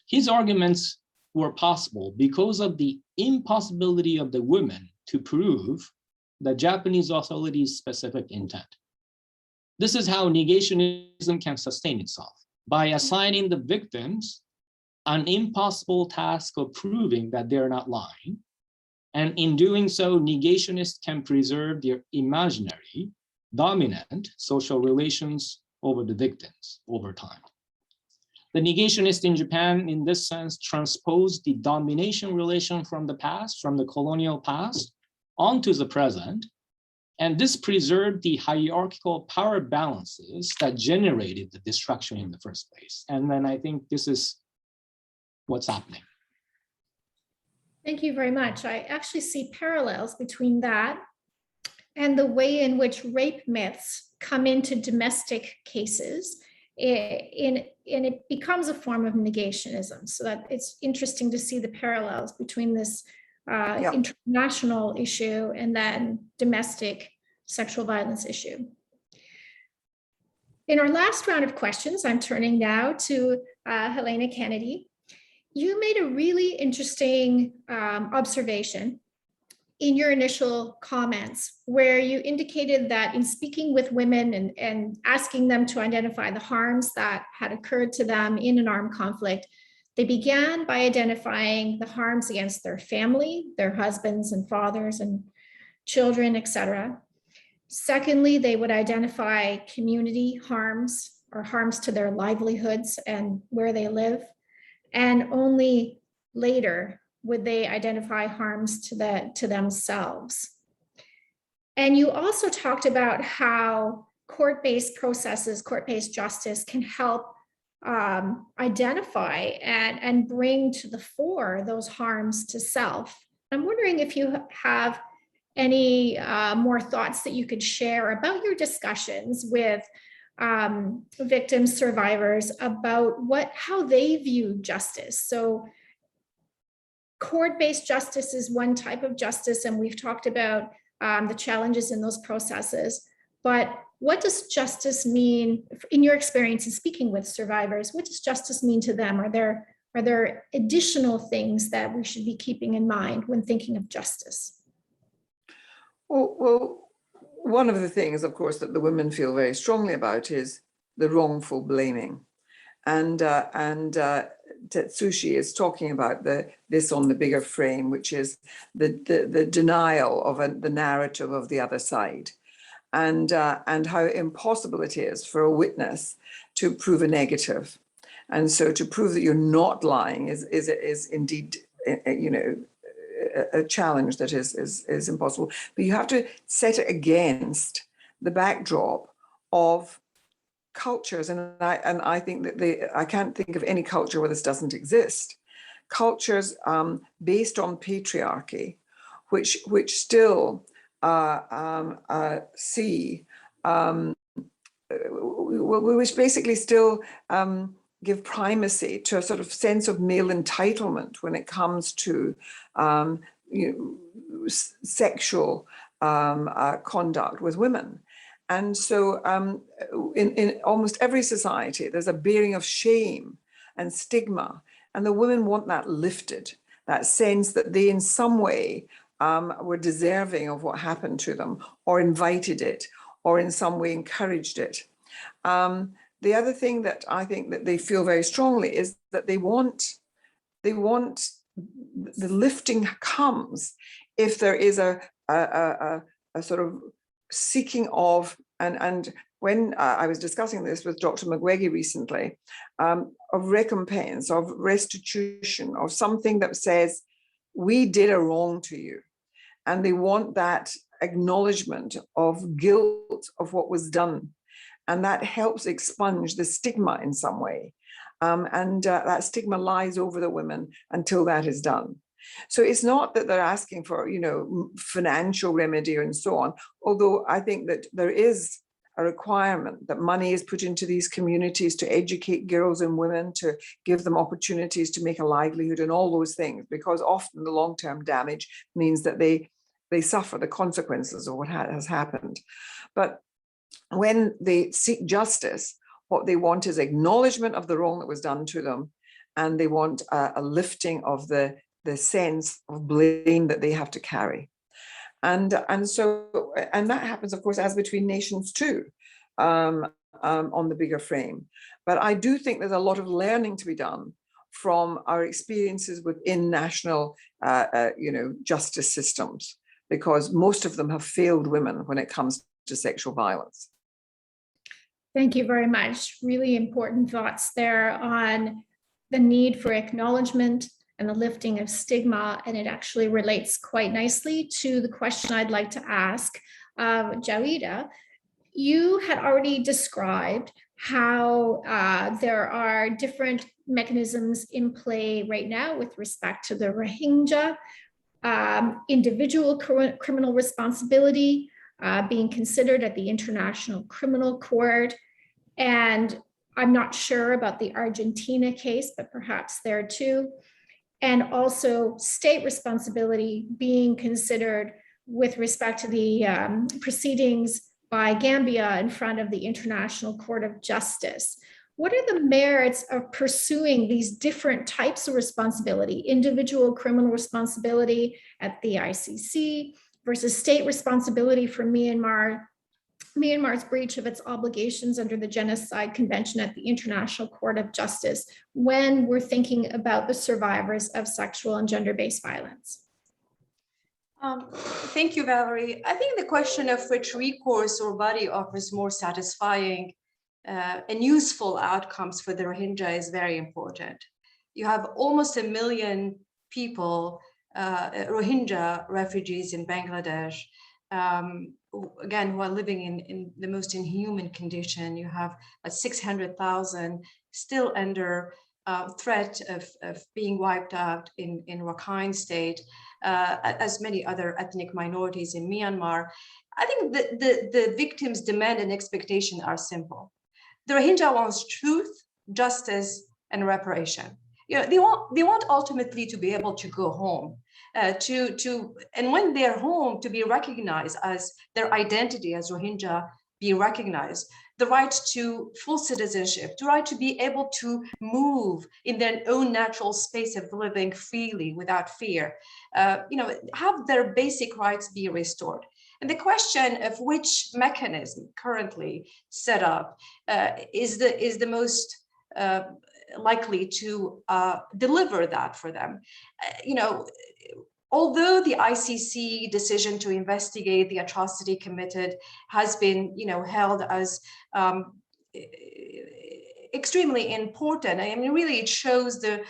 Speaker 5: his arguments were possible because of the impossibility of the women to prove the Japanese authorities' specific intent. This is how negationism can sustain itself, by assigning the victims an impossible task of proving that they're not lying. And in doing so, negationists can preserve their imaginary, dominant social relations over the victims over time. The negationists in Japan, in this sense, transposed the domination relation from the past, from the colonial past, onto the present. And this preserved the hierarchical power balances that generated the destruction in the first place. And then I think this is what's happening.
Speaker 1: Thank you very much. I actually see parallels between that and the way in which rape myths come into domestic cases, and it becomes a form of negationism. So that it's interesting to see the parallels between this international issue and then domestic sexual violence issue. In our last round of questions, I'm turning now to Helena Kennedy. You made a really interesting observation in your initial comments, where you indicated that in speaking with women and asking them to identify the harms that had occurred to them in an armed conflict, they began by identifying the harms against their family, their husbands and fathers and children, etc. Secondly, they would identify community harms or harms to their livelihoods and where they live. And only later would they identify harms to themselves. And you also talked about how court-based processes, court-based justice can help identify and bring to the fore those harms to self. I'm wondering if you have any more thoughts that you could share about your discussions with victims, survivors, about how they view justice. So court-based justice is one type of justice, and we've talked about the challenges in those processes. But what does justice mean, in your experience in speaking with survivors, what does justice mean to them? Are there additional things that we should be keeping in mind when thinking of justice?
Speaker 4: Well, one of the things, of course, that the women feel very strongly about is the wrongful blaming. And Tetsushi is talking about this on the bigger frame, which is the denial of the narrative of the other side, and how impossible it is for a witness to prove a negative. And so to prove that you're not lying is indeed, a challenge that is impossible. But you have to set it against the backdrop of cultures, and I think that I can't think of any culture where this doesn't exist. Cultures based on patriarchy, which still see, which basically still give primacy to a sort of sense of male entitlement when it comes to sexual conduct with women. And so in almost every society, there's a bearing of shame and stigma, and the women want that lifted, that sense that they in some way were deserving of what happened to them, or invited it, or in some way encouraged it. The other thing that I think that they feel very strongly is that they want the lifting comes if there is a sort of seeking of, and when I was discussing this with Dr. Mukwege recently, of recompense, of restitution, of something that says, we did a wrong to you. And they want that acknowledgement of guilt of what was done. And that helps expunge the stigma in some way. That stigma lies over the women until that is done. So it's not that they're asking for, financial remedy and so on, although I think that there is a requirement that money is put into these communities to educate girls and women, to give them opportunities to make a livelihood and all those things, because often the long-term damage means that they suffer the consequences of what has happened. But when they seek justice, what they want is acknowledgement of the wrong that was done to them, and they want a lifting of the sense of blame that they have to carry. And that happens, of course, as between nations too, on the bigger frame. But I do think there's a lot of learning to be done from our experiences within national, justice systems, because most of them have failed women when it comes to sexual violence.
Speaker 1: Thank you very much. Really important thoughts there on the need for acknowledgement and the lifting of stigma, and it actually relates quite nicely to the question I'd like to ask Jawida. You had already described how there are different mechanisms in play right now with respect to the Rohingya, individual criminal responsibility being considered at the International Criminal Court. And I'm not sure about the Argentina case, but perhaps there too. And also state responsibility being considered with respect to the proceedings by Gambia in front of the International Court of Justice. What are the merits of pursuing these different types of responsibility, individual criminal responsibility at the ICC versus state responsibility for Myanmar's breach of its obligations under the Genocide Convention at the International Court of Justice when we're thinking about the survivors of sexual and gender-based violence?
Speaker 3: Thank you, Valerie. I think the question of which recourse or body offers more satisfying and useful outcomes for the Rohingya is very important. You have almost 1 million people, Rohingya refugees in Bangladesh, again, who are living in the most inhuman condition. You have 600,000 still under threat of being wiped out in Rakhine state, as many other ethnic minorities in Myanmar. I think the victims' demand and expectation are simple. The Rohingya wants truth, justice, and reparation. They want ultimately to be able to go home, and when they're home, to be recognized as their identity as Rohingya be recognized, the right to full citizenship, the right to be able to move in their own natural space of living freely without fear, have their basic rights be restored. And the question of which mechanism currently set up is the most likely to deliver that for them. Although the ICC decision to investigate the atrocity committed has been, held as extremely important. I mean, really, it shows the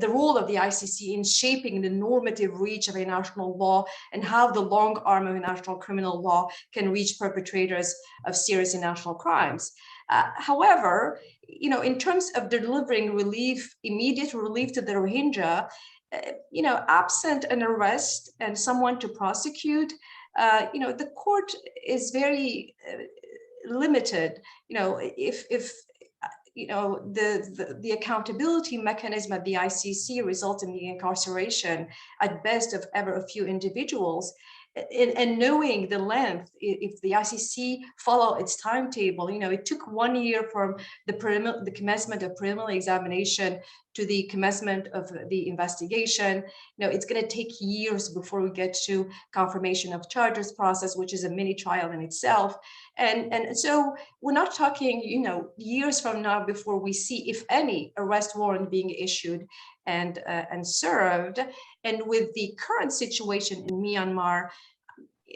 Speaker 3: role of the ICC in shaping the normative reach of a national law and how the long arm of a national criminal law can reach perpetrators of serious international crimes. However, in terms of delivering relief, immediate relief to the Rohingya, absent an arrest and someone to prosecute, the court is very limited. If the accountability mechanism at the ICC results in the incarceration at best of ever a few individuals, and knowing the length, if the ICC follow its timetable, it took 1 year from the commencement of preliminary examination to the commencement of the investigation. It's going to take years before we get to confirmation of charges process, which is a mini trial in itself. And so we're not talking, years from now before we see, if any, arrest warrant being issued and served. And with the current situation in Myanmar,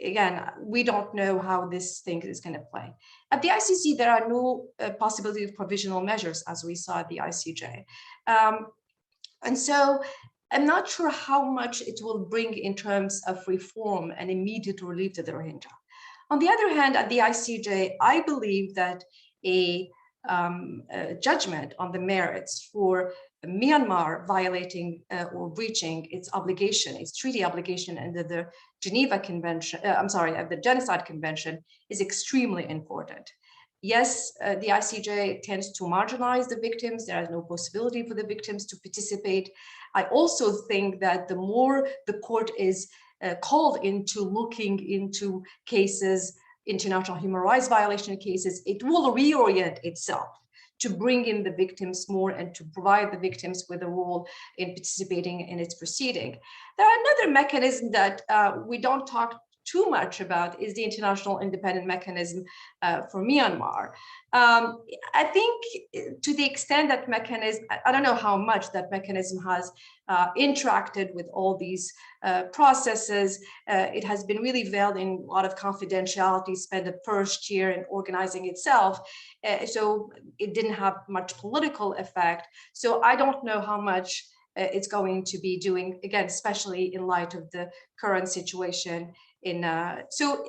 Speaker 3: again, we don't know how this thing is going to play. At the ICC, there are no possibility of provisional measures, as we saw at the ICJ. And so I'm not sure how much it will bring in terms of reform and immediate relief to the Rohingya. On the other hand, at the ICJ, I believe that a judgment on the merits for Myanmar violating or breaching its obligation, its treaty obligation under the Geneva Convention, the Genocide Convention, is extremely important. Yes, the ICJ tends to marginalize the victims. There is no possibility for the victims to participate. I also think that the more the court is called into looking into cases, international human rights violation cases, it will reorient itself to bring in the victims more and to provide the victims with a role in participating in its proceeding. There are another mechanism that we don't talk too much about is the international independent mechanism for Myanmar. I think to the extent that mechanism, I don't know how much that mechanism has interacted with all these processes. It has been really veiled in a lot of confidentiality, spent the first year in organizing itself. So it didn't have much political effect. So I don't know how much it's going to be doing, again, especially in light of the current situation. So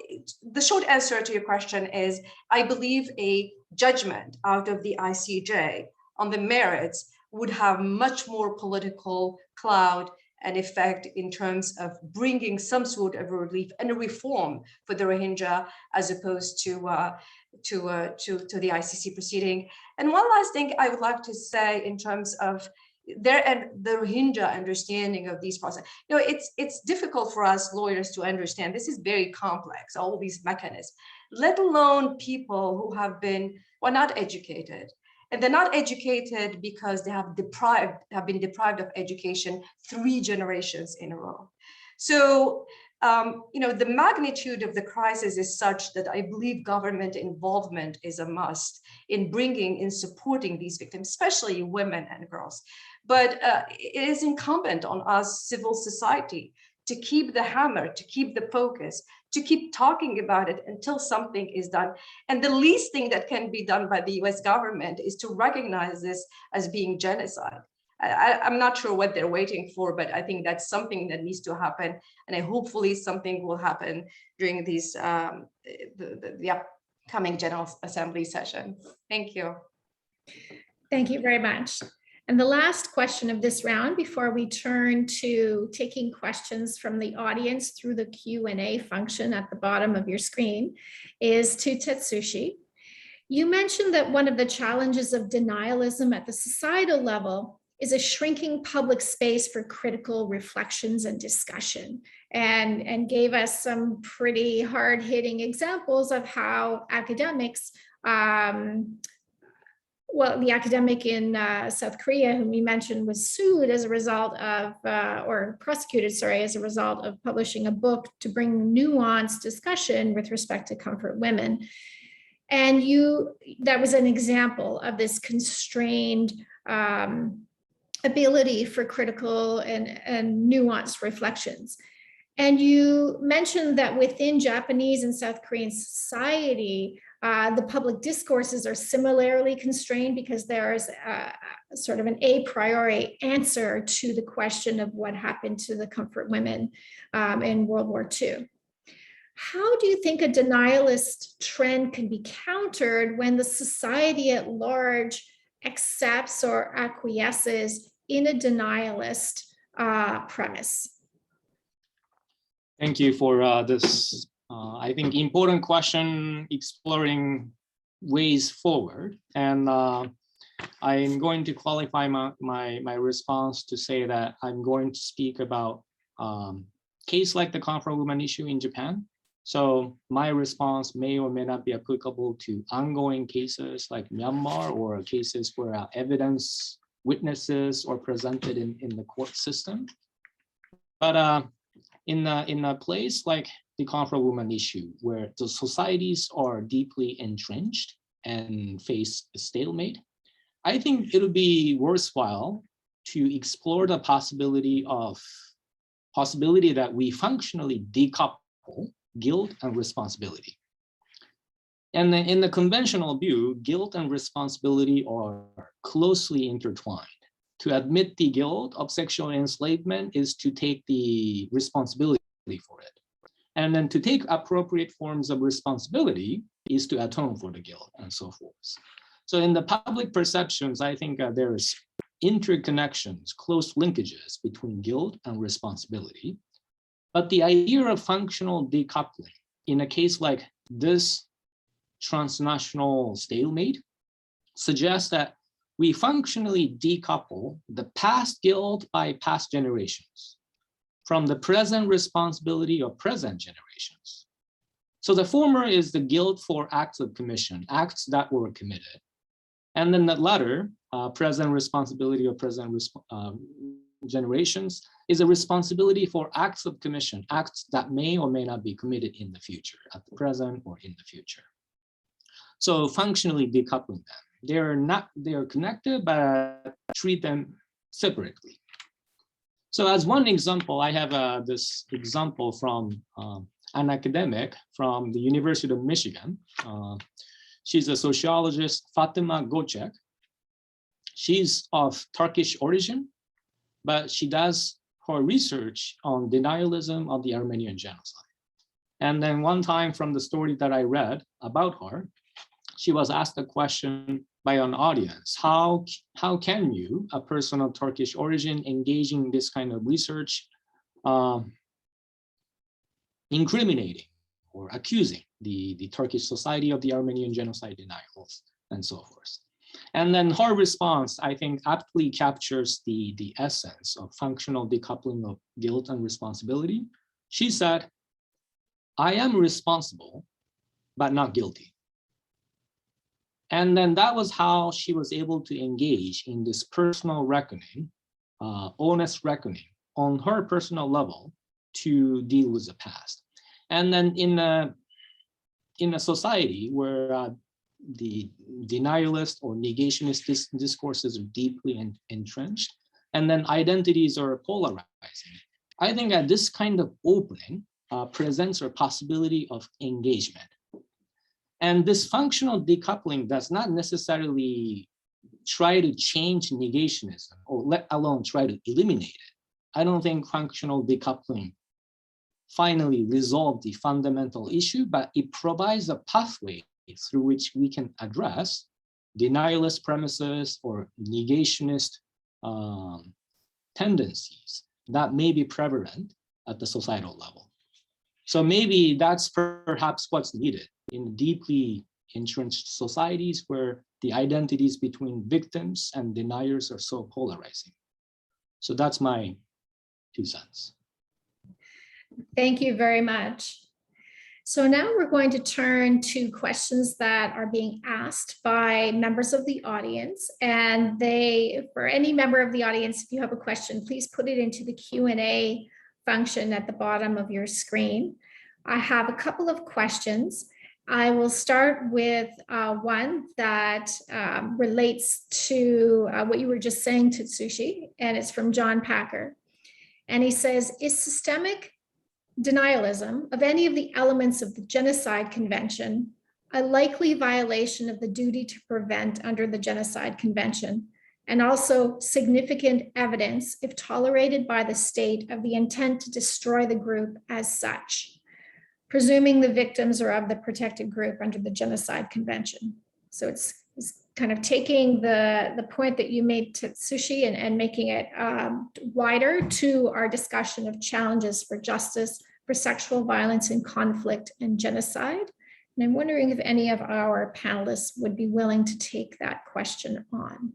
Speaker 3: the short answer to your question is, I believe a judgment out of the ICJ on the merits would have much more political clout and effect in terms of bringing some sort of relief and a reform for the Rohingya, as opposed to the ICC proceeding. And one last thing I would like to say in terms of the Rohingya understanding of these processes. It's difficult for us lawyers to understand. This is very complex, all these mechanisms, let alone people who are not educated. And they're not educated because they have been deprived of education 3 generations in a row. So, the magnitude of the crisis is such that I believe government involvement is a must in supporting these victims, especially women and girls. But it is incumbent on us, civil society, to keep the hammer, to keep the focus, to keep talking about it until something is done. And the least thing that can be done by the US government is to recognize this as being genocide. I'm not sure what they're waiting for, but I think that's something that needs to happen. And hopefully something will happen during these the upcoming General Assembly session. Thank you.
Speaker 1: Thank you very much. And the last question of this round, before we turn to taking questions from the audience through the Q&A function at the bottom of your screen, is to Tetsushi. You mentioned that one of the challenges of denialism at the societal level is a shrinking public space for critical reflections and discussion, and gave us some pretty hard-hitting examples of how academics, the academic in South Korea, whom you mentioned, was sued as a result of, or prosecuted, sorry, as a result of publishing a book to bring nuanced discussion with respect to comfort women. And that was an example of this constrained ability for critical and nuanced reflections. And you mentioned that within Japanese and South Korean society, the public discourses are similarly constrained because there's sort of an a priori answer to the question of what happened to the comfort women in World War II. How do you think a denialist trend can be countered when the society at large accepts or acquiesces in a denialist premise?
Speaker 5: Thank you for this, I think, important question, exploring ways forward. And I'm going to qualify my response to say that I'm going to speak about case like the Confro woman issue in Japan. So my response may or may not be applicable to ongoing cases like Myanmar or cases where evidence, witnesses are presented in the court system. But in a place like the Confro woman issue, where the societies are deeply entrenched and face a stalemate, I think it'll be worthwhile to explore the possibility that we functionally decouple guilt and responsibility. And in the conventional view, guilt and responsibility are closely intertwined. To admit the guilt of sexual enslavement is to take the responsibility for it. And then to take appropriate forms of responsibility is to atone for the guilt and so forth. So in the public perceptions, I think there's interconnections, close linkages between guilt and responsibility. But the idea of functional decoupling in a case like this transnational stalemate suggests that we functionally decouple the past guilt by past generations from the present responsibility of present generations. So the former is the guilt for acts of commission, acts that were committed. And then the latter, present responsibility of present generations, is a responsibility for acts of commission, acts that may or may not be committed in the future, at the present or in the future. So functionally decoupling them. They are connected, but treat them separately. So as one example, I have this example from an academic from the University of Michigan. She's a sociologist, Fatima Göcek. She's of Turkish origin, but she does her research on denialism of the Armenian genocide. And then one time from the story that I read about her, she was asked a question by an audience. How can you, a person of Turkish origin, engaging in this kind of research, incriminating or accusing the Turkish society of the Armenian genocide denials and so forth? And then her response, I think, aptly captures the essence of functional decoupling of guilt and responsibility. She said, I am responsible, but not guilty. And then that was how she was able to engage in this personal reckoning, honest reckoning on her personal level to deal with the past. And then in a society where the denialist or negationist discourses are deeply entrenched, and then identities are polarizing, I think that this kind of opening presents a possibility of engagement. And this functional decoupling does not necessarily try to change negationism, or let alone try to eliminate it. I don't think functional decoupling finally resolves the fundamental issue, but it provides a pathway through which we can address denialist premises or negationist tendencies that may be prevalent at the societal level. So maybe that's perhaps what's needed in deeply entrenched societies where the identities between victims and deniers are so polarizing. So that's my 2 cents.
Speaker 1: Thank you very much. So now we're going to turn to questions that are being asked by members of the audience. And for any member of the audience, if you have a question, please put it into the Q&A function at the bottom of your screen. I have a couple of questions. I will start with one that relates to what you were just saying, Tetsushi, and it's from John Packer. And he says, is systemic denialism of any of the elements of the Genocide Convention a likely violation of the duty to prevent under the Genocide Convention, and also significant evidence, if tolerated by the state, of the intent to destroy the group as such? presuming the victims are of the protected group under the Genocide Convention. So it's kind of taking the point that you made, Tetsushi, and making it wider to our discussion of challenges for justice for sexual violence and conflict and genocide. And I'm wondering if any of our panelists would be willing to take that question on.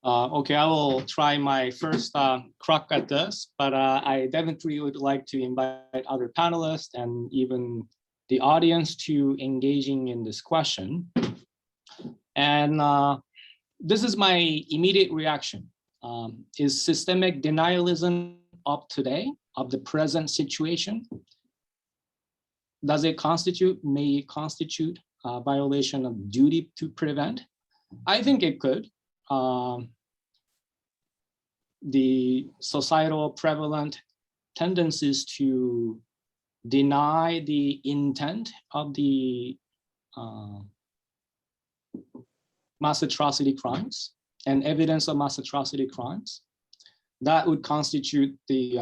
Speaker 5: Okay, I will try my first crack at this, but I definitely would like to invite other panelists and even the audience to engaging in this question. And this is my immediate reaction. Is systemic denialism of today, of the present situation? Does it may it constitute a violation of duty to prevent? I think it could. The societal prevalent tendencies to deny the intent of the mass atrocity crimes and evidence of mass atrocity crimes, that would constitute the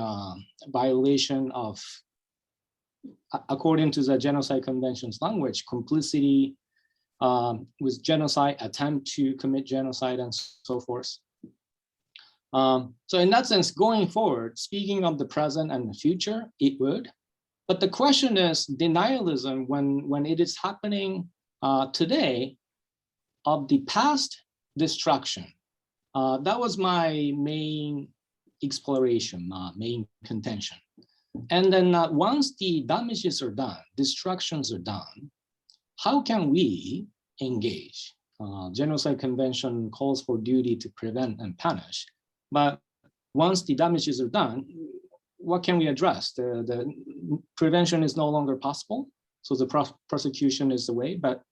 Speaker 5: violation of, according to the Genocide Convention's language, complicity with genocide, attempt to commit genocide, and so forth. So in that sense, going forward, speaking of the present and the future, it would. But the question is denialism when it is happening today of the past destruction. That was my main exploration, main contention. And then once the damages are done, destructions are done, how can we engage? Genocide Convention calls for duty to prevent and punish. But once the damages are done, what can we address? The prevention is no longer possible, so the prosecution is the way. But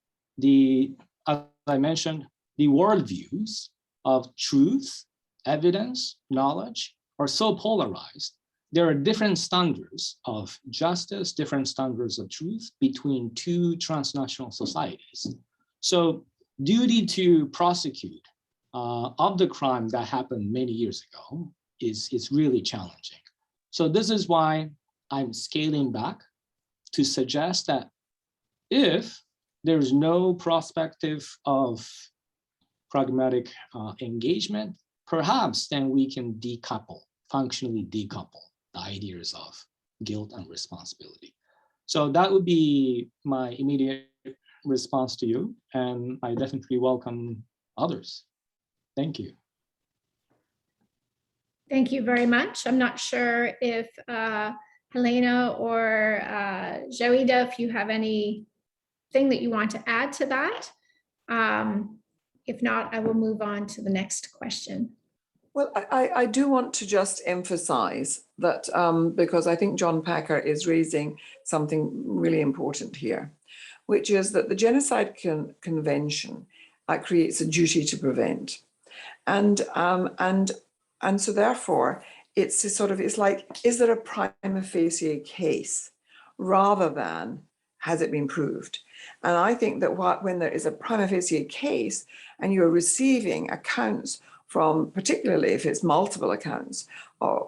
Speaker 5: as I mentioned, the worldviews of truth, evidence, knowledge are so polarized. There are different standards of justice, different standards of truth between two transnational societies. So duty to prosecute of the crime that happened many years ago is really challenging. So this is why I'm scaling back to suggest that if there's no perspective of pragmatic engagement, perhaps then we can decouple, functionally decouple the ideas of guilt and responsibility. So that would be my immediate response to you, and I definitely welcome others. Thank you.
Speaker 1: Thank you very much. I'm not sure if Helena or Joida, if you have anything that you want to add to that. If not, I will move on to the next question.
Speaker 4: Well, I do want to just emphasize that because I think John Packer is raising something really important here, which is that the Genocide Convention creates a duty to prevent. And so therefore, it's like, is there a prima facie case rather than has it been proved? And I think that when there is a prima facie case and you're receiving accounts from, particularly if it's multiple accounts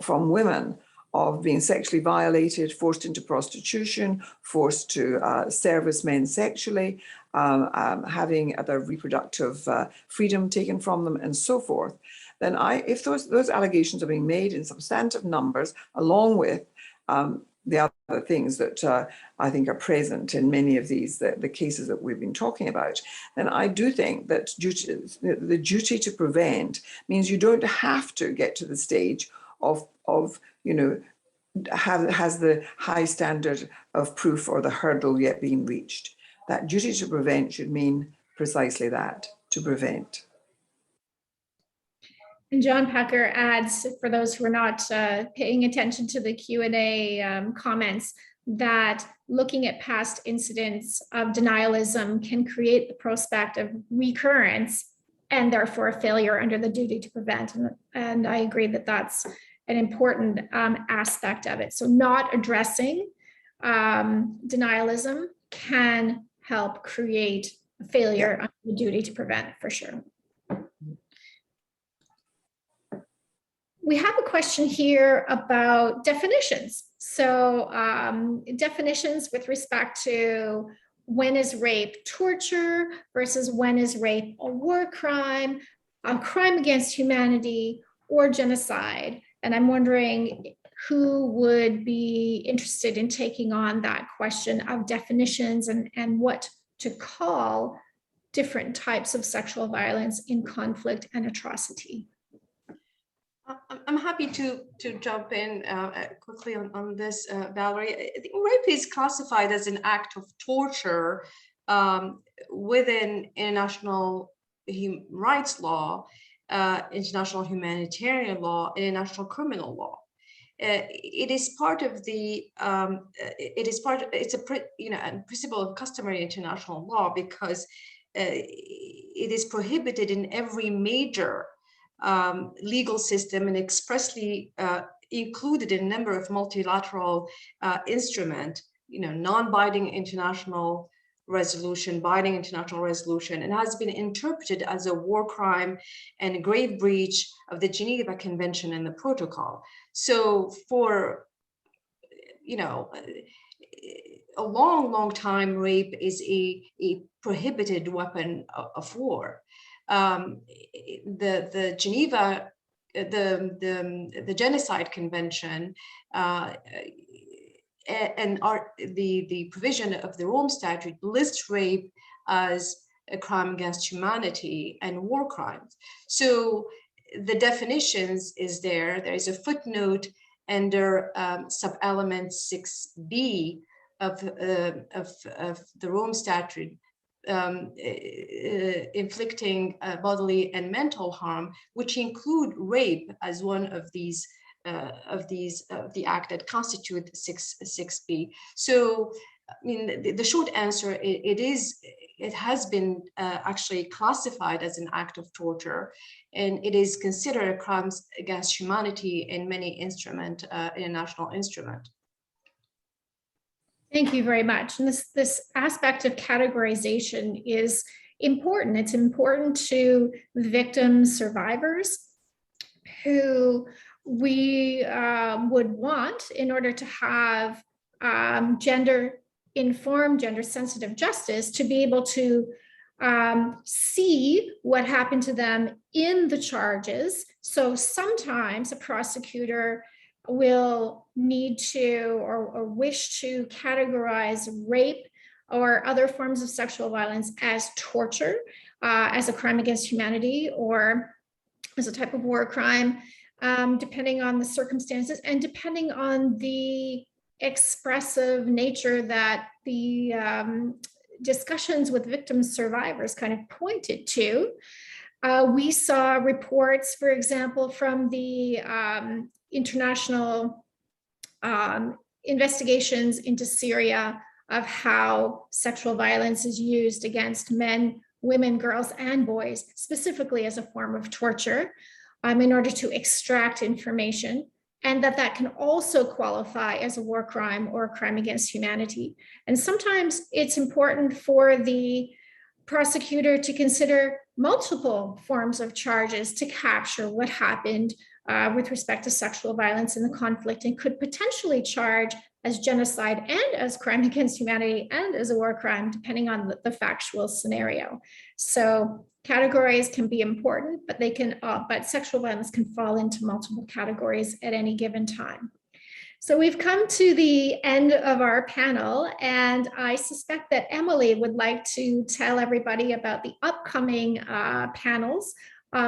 Speaker 4: from women of being sexually violated, forced into prostitution, forced to service men sexually, having their reproductive freedom taken from them and so forth, then if those allegations are being made in substantive numbers, along with the other things that I think are present in many of these, the cases that we've been talking about, then I do think that the duty to prevent means you don't have to get to the stage of has the high standard of proof or the hurdle yet being reached. That duty to prevent should mean precisely that, to prevent.
Speaker 1: And John Packer adds, for those who are not paying attention to the Q&A comments, that looking at past incidents of denialism can create the prospect of recurrence and therefore a failure under the duty to prevent. And I agree that that's an important aspect of it. So not addressing denialism can help create a failure under the duty to prevent, for sure. We have a question here about definitions. So definitions with respect to when is rape torture versus when is rape a war crime, a crime against humanity, or genocide. And I'm wondering who would be interested in taking on that question of definitions and what to call different types of sexual violence in conflict and atrocity.
Speaker 3: I'm happy to jump in quickly on this, Valerie. I think rape is classified as an act of torture within international human rights law, international humanitarian law, and international criminal law. It is part of the. It's a principle of customary international law because it is prohibited in every major legal system and expressly included in a number of multilateral instruments, non-binding international resolution, binding international resolution, and has been interpreted as a war crime and a grave breach of the Geneva Convention and the protocol. So for, a long time, rape is a prohibited weapon of war. The Geneva, the Genocide Convention, and the provision of the Rome Statute lists rape as a crime against humanity and war crimes. So the definitions is there. There is a footnote under sub-element 6B of the Rome Statute, inflicting bodily and mental harm, which include rape as one of the act that constitute 6B. So, I mean, the short answer, it has been actually classified as an act of torture, and it is considered a crime against humanity in many international instruments.
Speaker 1: Thank you very much. And this aspect of categorization is important. It's important to victims, survivors, who we would want in order to have gender-informed, gender-sensitive justice, to be able to see what happened to them in the charges. So sometimes a prosecutor will need to or wish to categorize rape or other forms of sexual violence as torture, as a crime against humanity, or as a type of war crime, depending on the circumstances and depending on the expressive nature that the discussions with victims, survivors kind of pointed to. We saw reports, for example, from the international investigations into Syria of how sexual violence is used against men, women, girls, and boys, specifically as a form of torture, in order to extract information, and that can also qualify as a war crime or a crime against humanity. And sometimes it's important for the prosecutor to consider multiple forms of charges to capture what happened with respect to sexual violence in the conflict, and could potentially charge as genocide and as crime against humanity and as a war crime, depending on the factual scenario. So categories can be important, but but sexual violence can fall into multiple categories at any given time. So we've come to the end of our panel, and I suspect that Emily would like to tell everybody about the upcoming panels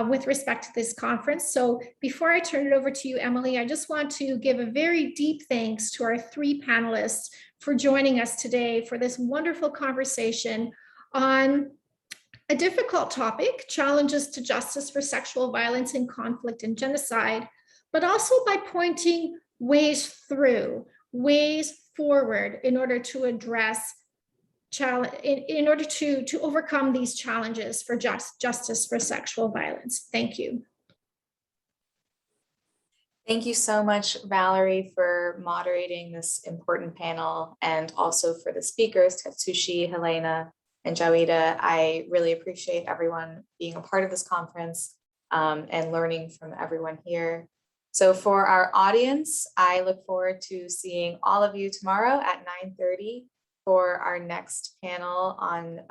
Speaker 1: with respect to this conference. So before I turn it over to you, Emily, I just want to give a very deep thanks to our three panelists for joining us today for this wonderful conversation on a difficult topic, challenges to justice for sexual violence in conflict and genocide, but also by pointing ways through, ways forward in order to address in order to overcome these challenges for justice for sexual violence. Thank you.
Speaker 2: Thank you so much, Valerie, for moderating this important panel, and also for the speakers, Tetsushi, Helena, and Jawida. I really appreciate everyone being a part of this conference and learning from everyone here. So for our audience, I look forward to seeing all of you tomorrow at 9:30 for our next panel on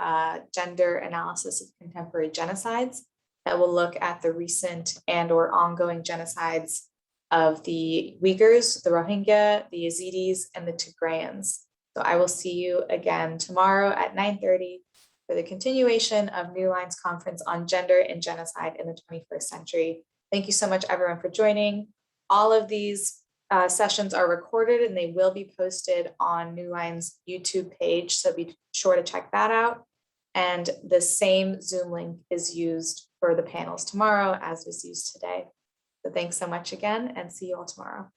Speaker 2: gender analysis of contemporary genocides that will look at the recent and/or ongoing genocides of the Uyghurs, the Rohingya, the Yazidis, and the Tigrayans. So I will see you again tomorrow at 9:30 for the continuation of New Lines Conference on Gender and Genocide in the 21st Century. Thank you so much, everyone, for joining. All of these sessions are recorded and they will be posted on New Lines YouTube page, so be sure to check that out. And the same Zoom link is used for the panels tomorrow as was used today. So thanks so much again, and see you all tomorrow.